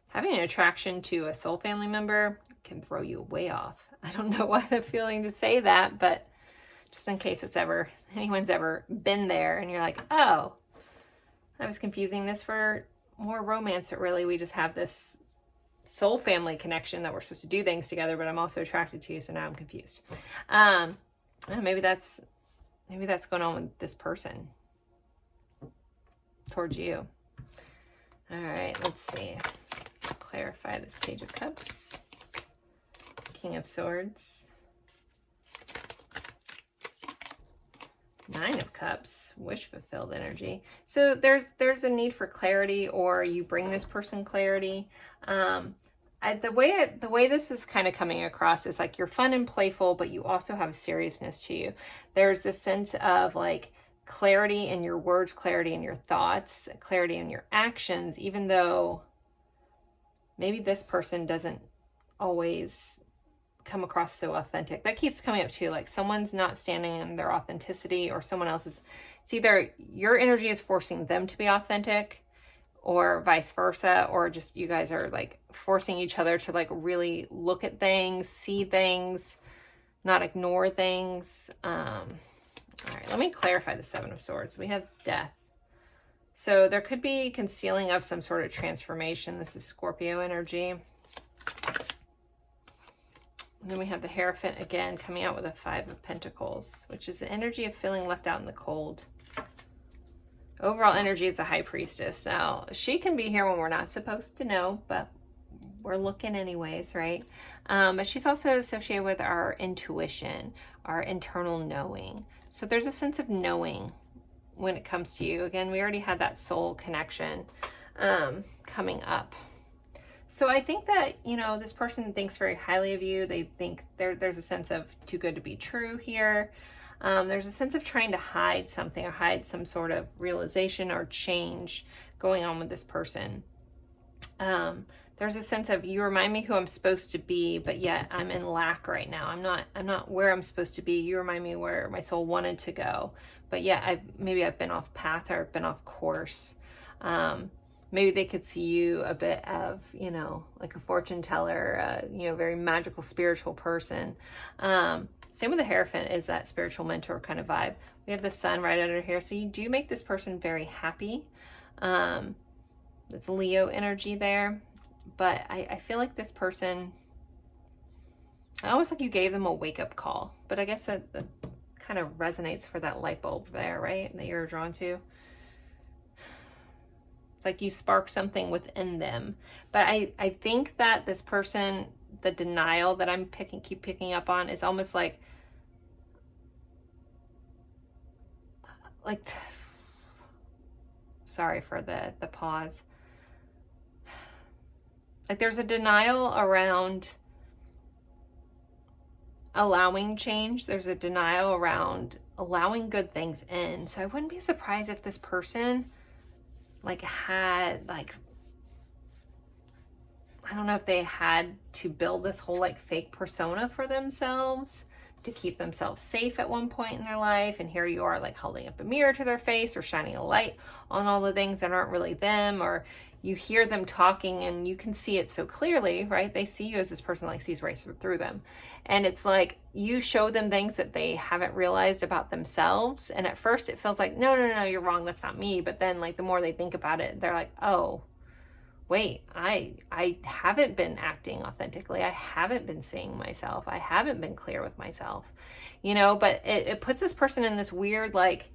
Having an attraction to a soul family member can throw you way off. I don't know why I'm feeling to say that, but just in case anyone's ever been there and you're like, oh, I was confusing this for more romance, but really we just have this soul family connection that we're supposed to do things together, but I'm also attracted to you, so now I'm confused. Maybe that's going on with this person towards you. All right, let's see. Clarify this Page of Cups. King of Swords. Nine of Cups, wish fulfilled energy. So there's a need for clarity, or you bring this person clarity. The way this is kind of coming across is like you're fun and playful, but you also have seriousness to you. There's this sense of like clarity in your words, clarity in your thoughts, clarity in your actions, even though maybe this person doesn't always come across so authentic. That keeps coming up too, like someone's not standing in their authenticity, or someone else's. It's either your energy is forcing them to be authentic, or vice versa, or just you guys are like forcing each other to like really look at things, see things, not ignore things. All right, let me clarify the Seven of Swords. We have Death. So there could be concealing of some sort of transformation. This is Scorpio energy. And then we have the Hierophant again, coming out with a Five of Pentacles, which is the energy of feeling left out in the cold. Overall energy is the High Priestess. Now, she can be here when we're not supposed to know, but we're looking anyways, right? But she's also associated with our intuition, our internal knowing. So there's a sense of knowing when it comes to you. Again, we already had that soul connection coming up. So I think that, you know, this person thinks very highly of you. They think there's a sense of too good to be true here. There's a sense of trying to hide something, or hide some sort of realization or change going on with this person. There's a sense of, you remind me who I'm supposed to be, but yet I'm in lack right now. I'm not where I'm supposed to be. You remind me where my soul wanted to go, but yet maybe I've been off path, or I've been off course. Maybe they could see you a bit of, you know, like a fortune teller, you know, very magical, spiritual person. Same with the Hierophant, is that spiritual mentor kind of vibe. We have the Sun right under here. So you do make this person very happy. It's Leo energy there. But I feel like this person, I almost like you gave them a wake-up call. But I guess that kind of resonates for that light bulb there, right? That you're drawn to. It's like you spark something within them. But I think that this person, the denial that I'm keep picking up on is almost like sorry for the pause. Like there's a denial around allowing change. There's a denial around allowing good things in. So I wouldn't be surprised if this person like had like, I don't know if they had to build this whole like fake persona for themselves to keep themselves safe at one point in their life. And here you are like holding up a mirror to their face or shining a light on all the things that aren't really them, or you hear them talking and you can see it so clearly, right? They see you as this person like sees right through them. And it's like you show them things that they haven't realized about themselves. And at first it feels like, no, you're wrong. That's not me. But then like the more they think about it, they're like, oh, wait, I haven't been acting authentically. I haven't been seeing myself. I haven't been clear with myself, you know, but it puts this person in this weird, like,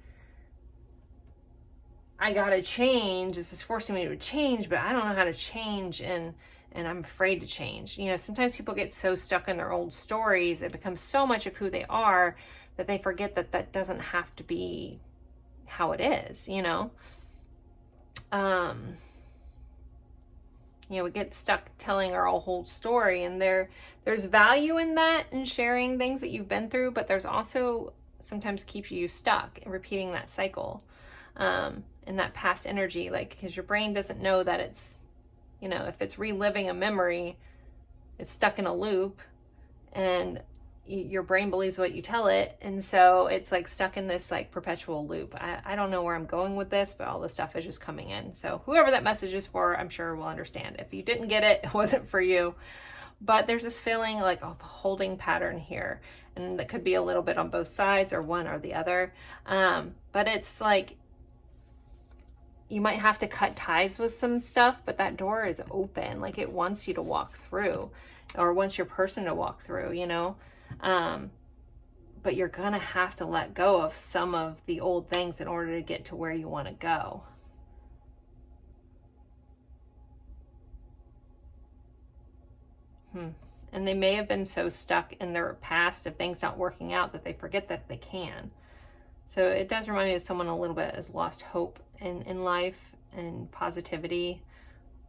I gotta change. This is forcing me to change, but I don't know how to change, and I'm afraid to change. You know, sometimes people get so stuck in their old stories, it becomes so much of who they are that they forget that that doesn't have to be how it is, you know? You know, we get stuck telling our whole story, and there's value in that and sharing things that you've been through, but there's also sometimes keeps you stuck and repeating that cycle, and that past energy, like, because your brain doesn't know that it's, you know, if it's reliving a memory, it's stuck in a loop, and your brain believes what you tell it, and so it's like stuck in this like perpetual loop. I don't know where I'm going with this, but all this stuff is just coming in. So whoever that message is for, I'm sure will understand. If you didn't get it, it wasn't for you. But there's this feeling like of a holding pattern here, and that could be a little bit on both sides or one or the other. But it's like you might have to cut ties with some stuff, but that door is open. Like it wants you to walk through, or wants your person to walk through, you know? But you're gonna have to let go of some of the old things in order to get to where you want to go. And they may have been so stuck in their past of things not working out that they forget that they can. So it does remind me of someone a little bit has lost hope in life and positivity.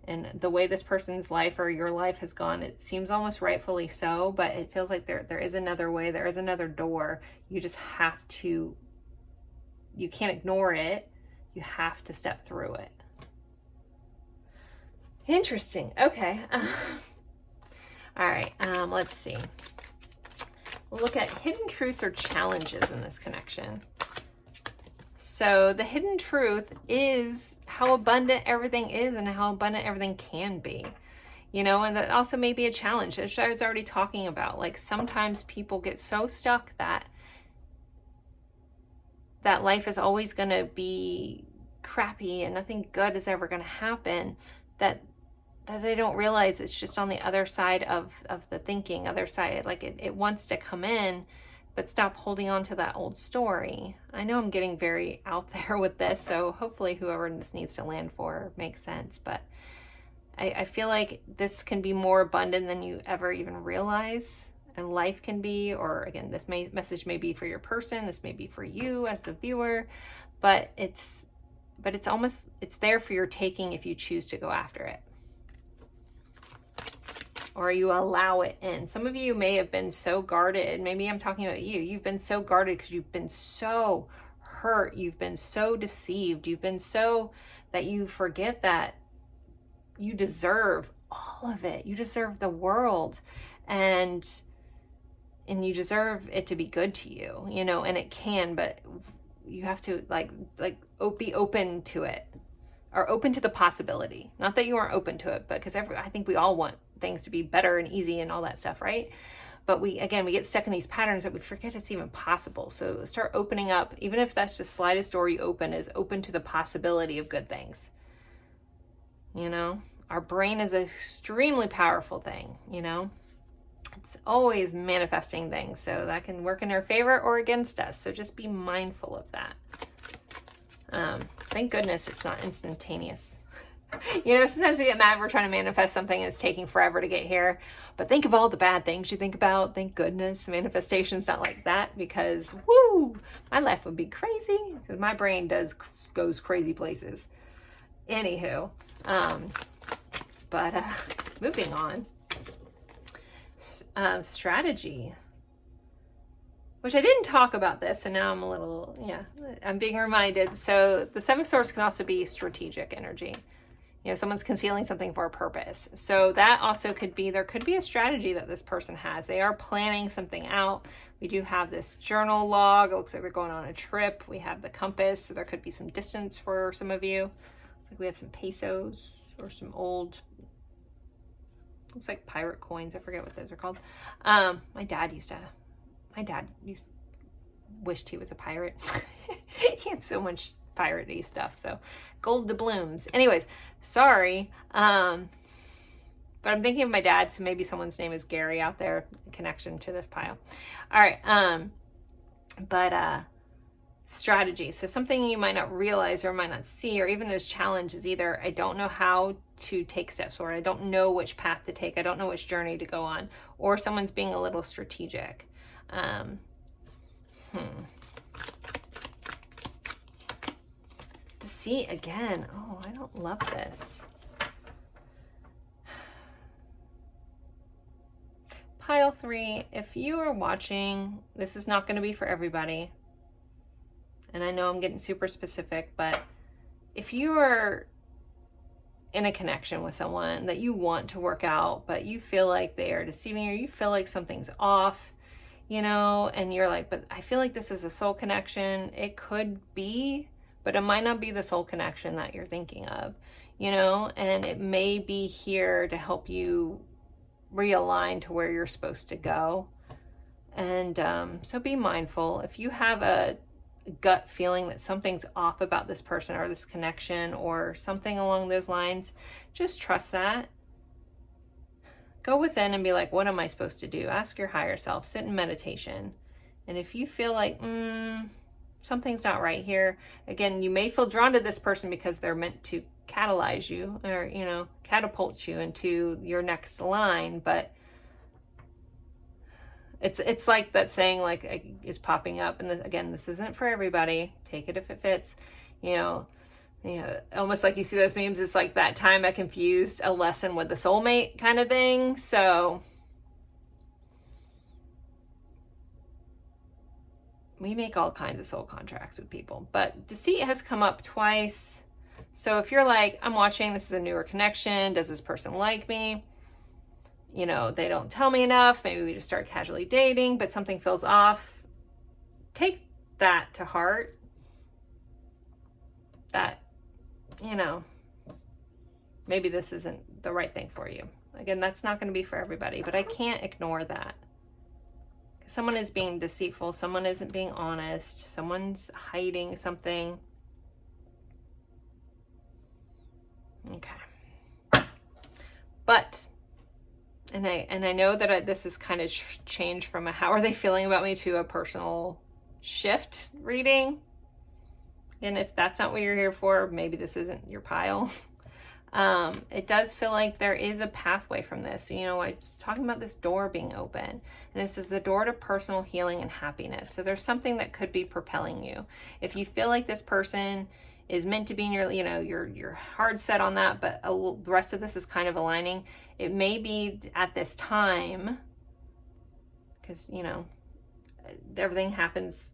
And the way this person's life or your life has gone, it seems almost rightfully so, but it feels like there is another way, there is another door. You just have to, you can't ignore it. You have to step through it. Interesting. Okay. All right. Let's see. We'll look at hidden truths or challenges in this connection. So the hidden truth is how abundant everything is and how abundant everything can be, you know, and that also may be a challenge, as I was already talking about. Like sometimes people get so stuck that life is always going to be crappy and nothing good is ever going to happen, that they don't realize it's just on the other side of the thinking, other side. Like it wants to come in, but stop holding on to that old story. I know I'm getting very out there with this, so hopefully whoever this needs to land for makes sense, but I feel like this can be more abundant than you ever even realize, and life can be, or again, this message may be for your person, this may be for you as the viewer, but it's there for your taking if you choose to go after it. Or you allow it in. Some of you may have been so guarded. Maybe I'm talking about you. You've been so guarded because you've been so hurt. You've been so deceived. You've been so that you forget that you deserve all of it. You deserve the world, and you deserve it to be good to you, you know, and it can, but you have to be open to it, or open to the possibility. Not that you aren't open to it, but because I think we all want things to be better and easy and all that stuff, right? But we get stuck in these patterns that we forget it's even possible. So start opening up, even if that's the slightest door you open is open to the possibility of good things. You know, our brain is an extremely powerful thing, you know. It's always manifesting things, so that can work in our favor or against us. So just be mindful of that. Thank goodness it's not instantaneous. You know, sometimes we get mad we're trying to manifest something and it's taking forever to get here. But think of all the bad things you think about. Thank goodness manifestation's not like that, because woo, my life would be crazy, because my brain goes crazy places. Anywho, but moving on. Strategy, which I didn't talk about this, and now I'm a little, I'm being reminded. So the Seven of Swords can also be strategic energy. You know, someone's concealing something for a purpose. So that also could be, there could be a strategy that this person has. They are planning something out. We do have this journal log. It looks like they're going on a trip. We have the compass. So there could be some distance for some of you. Like we have some pesos or some old, looks like pirate coins. I forget what those are called. My dad wished he was a pirate. He had so much piratey stuff. So gold doubloons. Anyways, sorry. But I'm thinking of my dad, so maybe someone's name is Gary out there, in connection to this pile. All right. Strategy. So something you might not realize or might not see, or even as challenge, is either I don't know how to take steps, or I don't know which path to take. I don't know which journey to go on, or someone's being a little strategic. Deceit again. Oh, I don't love this. Pile 3, if you are watching, this is not going to be for everybody. And I know I'm getting super specific, but if you are in a connection with someone that you want to work out, but you feel like they are deceiving you, or you feel like something's off, you know, and you're like, but I feel like this is a soul connection. It could be, but it might not be the soul connection that you're thinking of, you know, and it may be here to help you realign to where you're supposed to go. And so be mindful. If you have a gut feeling that something's off about this person or this connection or something along those lines, just trust that. Go within and be like, what am I supposed to do? Ask your higher self, sit in meditation. And if you feel like something's not right here, again, you may feel drawn to this person because they're meant to catalyze you, or, you know, catapult you into your next line, but it's like that saying, like, is popping up, and again, this isn't for everybody. Take it if it fits, you know, almost like you see those memes. It's like that time I confused a lesson with the soulmate kind of thing. So we make all kinds of soul contracts with people, but deceit has come up twice. So if you're like, I'm watching, this is a newer connection, does this person like me? You know, they don't tell me enough. Maybe we just start casually dating, but something feels off. Take that to heart. That, you know, maybe this isn't the right thing for you. Again, that's not going to be for everybody, but I can't ignore that. Someone is being deceitful. Someone isn't being honest. Someone's hiding something. Okay. But, and I know that this is kind of changed from a how are they feeling about me to a personal shift reading. And if that's not what you're here for, maybe this isn't your pile. It does feel like there is a pathway from this. You know, I was talking about this door being open, and this is the door to personal healing and happiness. So there's something that could be propelling you. If you feel like this person is meant to be in your, you know, you're hard set on that, but the rest of this is kind of aligning. It may be at this time, because, you know, everything happens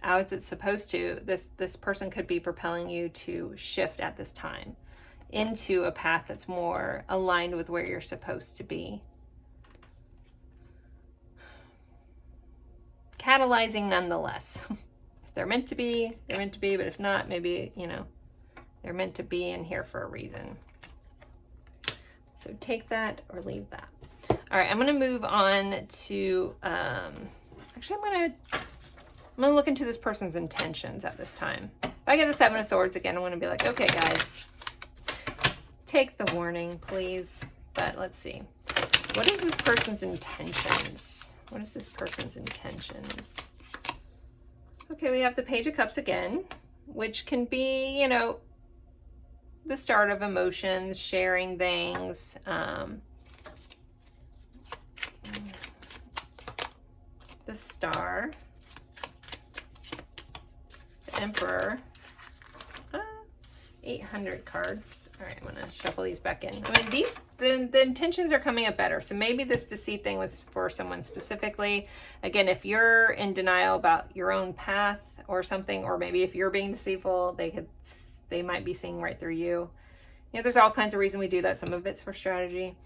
as it's supposed to. This person could be propelling you to shift at this time into a path that's more aligned with where you're supposed to be. Catalyzing nonetheless. If they're meant to be, they're meant to be, but if not, maybe, you know, they're meant to be in here for a reason. So take that or leave that. All right, I'm going to move on to, actually, I'm going to look into this person's intentions at this time. If I get the Seven of Swords again, I'm going to be like, okay, guys, take the warning, please. But let's see. What is this person's intentions? What is this person's intentions? Okay, we have the Page of Cups again, which can be, you know, the start of emotions, sharing things. The Star, the Emperor, 800 cards. All right, I'm gonna shuffle these back in. I mean, the intentions are coming up better. So maybe this deceit thing was for someone specifically. Again, if you're in denial about your own path or something, or maybe if you're being deceitful, they might be seeing right through you. You know, there's all kinds of reasons we do that. Some of it's for strategy,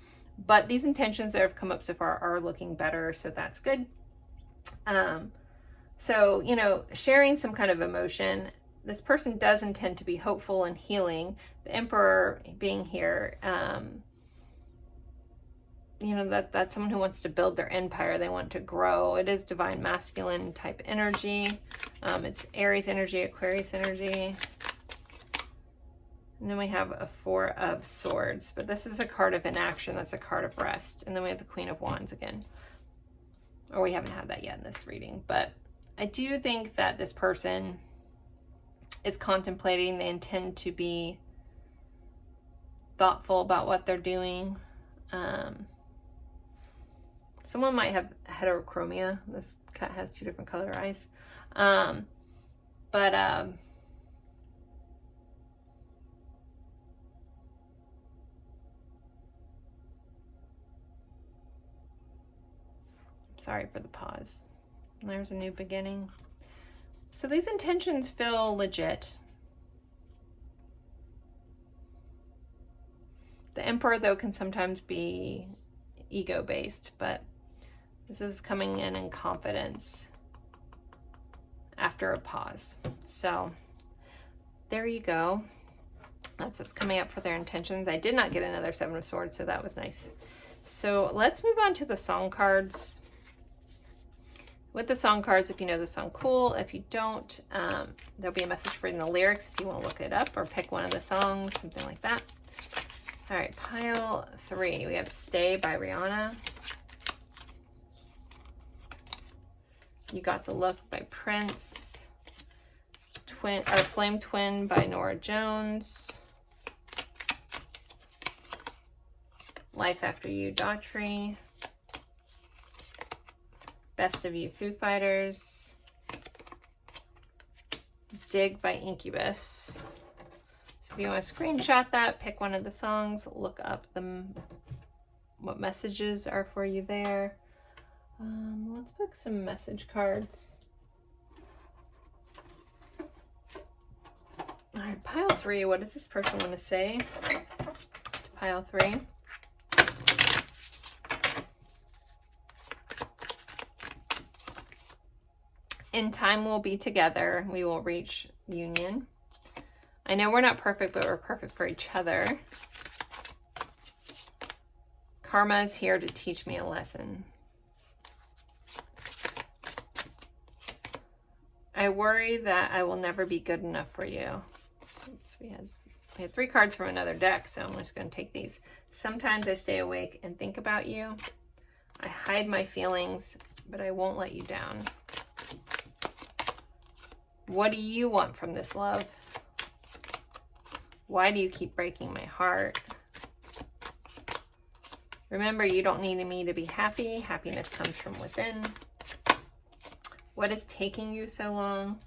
but these intentions that have come up so far are looking better. So that's good. So, you know, sharing some kind of emotion. This person does intend to be hopeful and healing. The Emperor being here, you know, that's someone who wants to build their empire. They want to grow. It is divine masculine type energy. It's Aries energy, Aquarius energy. And then we have a 4 of Swords, but this is a card of inaction. That's a card of rest. And then we have the Queen of Wands again. Or we haven't had that yet in this reading, but I do think that this person is contemplating. They intend to be thoughtful about what they're doing. Someone might have heterochromia. This cat has 2 different color eyes. Sorry for the pause. There's a new beginning. So these intentions feel legit. The Emperor, though, can sometimes be ego-based, but this is coming in confidence after a pause. So there you go. That's what's coming up for their intentions. I did not get another 7 of Swords, so that was nice. So let's move on to the song cards. With the song cards, if you know the song, cool. If you don't, there'll be a message for you in the lyrics if you want to look it up or pick one of the songs, something like that. All right, pile 3. We have Stay by Rihanna. You Got the Look by Prince. Flame Twin by Norah Jones. Life After You, Daughtry. Best of You, Foo Fighters. Dig by Incubus. So if you want to screenshot that, pick one of the songs, look up what messages are for you there. Let's pick some message cards. All right, pile 3. What does this person want to say to pile 3? In time we'll be together. We will reach union. I know we're not perfect, but we're perfect for each other. Karma is here to teach me a lesson. I worry that I will never be good enough for you. Oops, we had 3 cards from another deck, so I'm just going to take these. Sometimes I stay awake and think about you. I hide my feelings, but I won't let you down. What do you want from this love? Why do you keep breaking my heart? Remember, you don't need me to be happy. Happiness comes from within. What is taking you so long?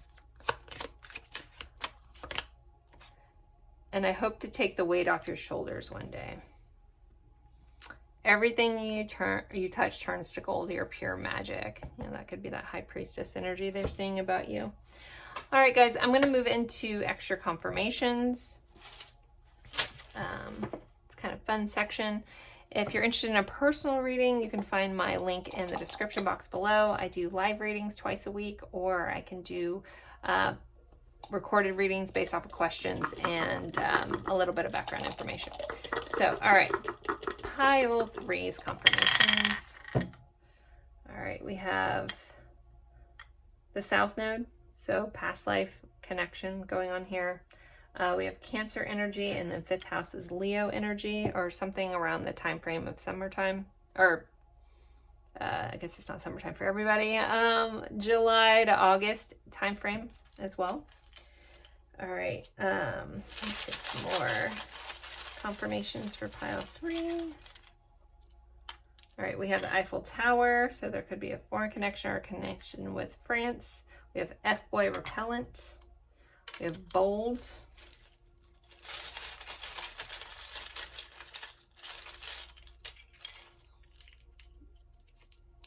And I hope to take the weight off your shoulders one day. Everything you touch turns to gold. You're pure magic. You know, that could be that high priestess energy they're seeing about you. All right, guys, I'm going to move into extra confirmations. It's kind of fun section. If you're interested in a personal reading, you can find my link in the description box below. I do live readings twice a week, or I can do recorded readings based off of questions and a little bit of background information. So, all right, pile 3's confirmations. All right, we have the South Node. So past life connection going on here. We have Cancer energy, and then 5th house is Leo energy, or something around the time frame of summertime, or I guess it's not summertime for everybody. July to August time frame as well. All right, let's get some more confirmations for pile 3. All right, we have the Eiffel Tower, so there could be a foreign connection or a connection with France. We have F-Boy Repellent. We have Bold.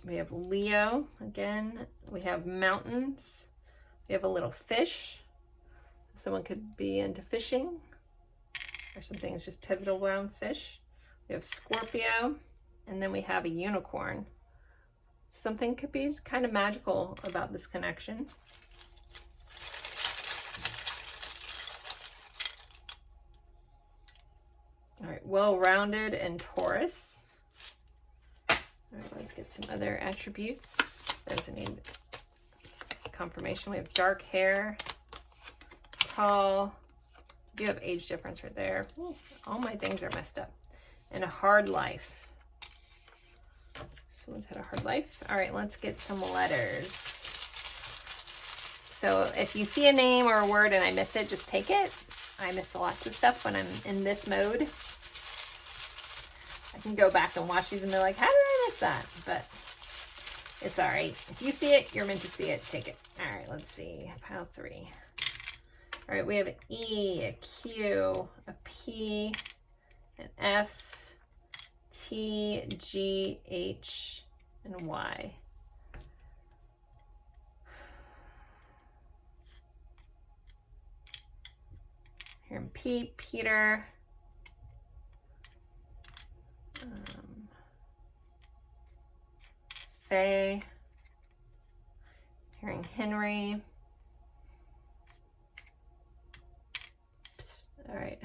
We have Leo again. We have Mountains. We have a little fish. Someone could be into fishing, or something is just pivotal around fish. We have Scorpio, and then we have a unicorn. Something could be kind of magical about this connection. All right, well-rounded and Taurus. All right, let's get some other attributes. Doesn't need confirmation. We have dark hair, tall. You have age difference right there. Ooh, all my things are messed up. And a hard life. Someone's had a hard life. All right, let's get some letters. So if you see a name or a word and I miss it, just take it. I miss lots of stuff when I'm in this mode. I can go back and watch these and be like, how did I miss that? But it's all right. If you see it, you're meant to see it. Take it. All right, let's see. Pile 3. All right, we have an E, a Q, a P, an F, T, G, H, and Y. Here in P, Peter. Faye. Hearing Henry. All right.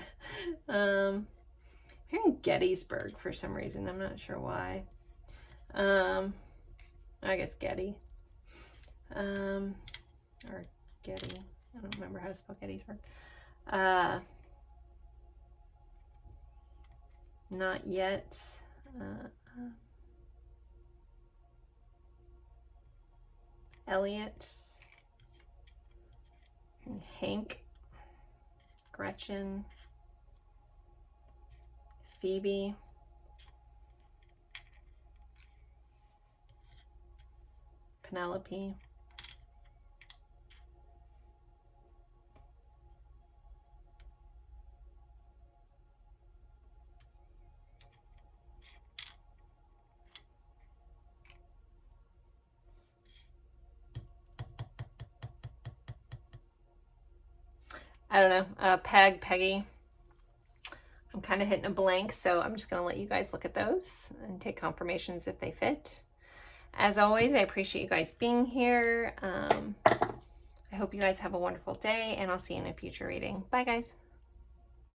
Hearing Gettysburg for some reason. I'm not sure why. I guess Getty. Or Getty. I don't remember how to spell Gettysburg. Not yet. Elliot. Hank. Gretchen. Phoebe. Penelope. I don't know, Peggy. I'm kind of hitting a blank, so I'm just going to let you guys look at those and take confirmations if they fit. As always, I appreciate you guys being here. I hope you guys have a wonderful day, and I'll see you in a future reading. Bye, guys.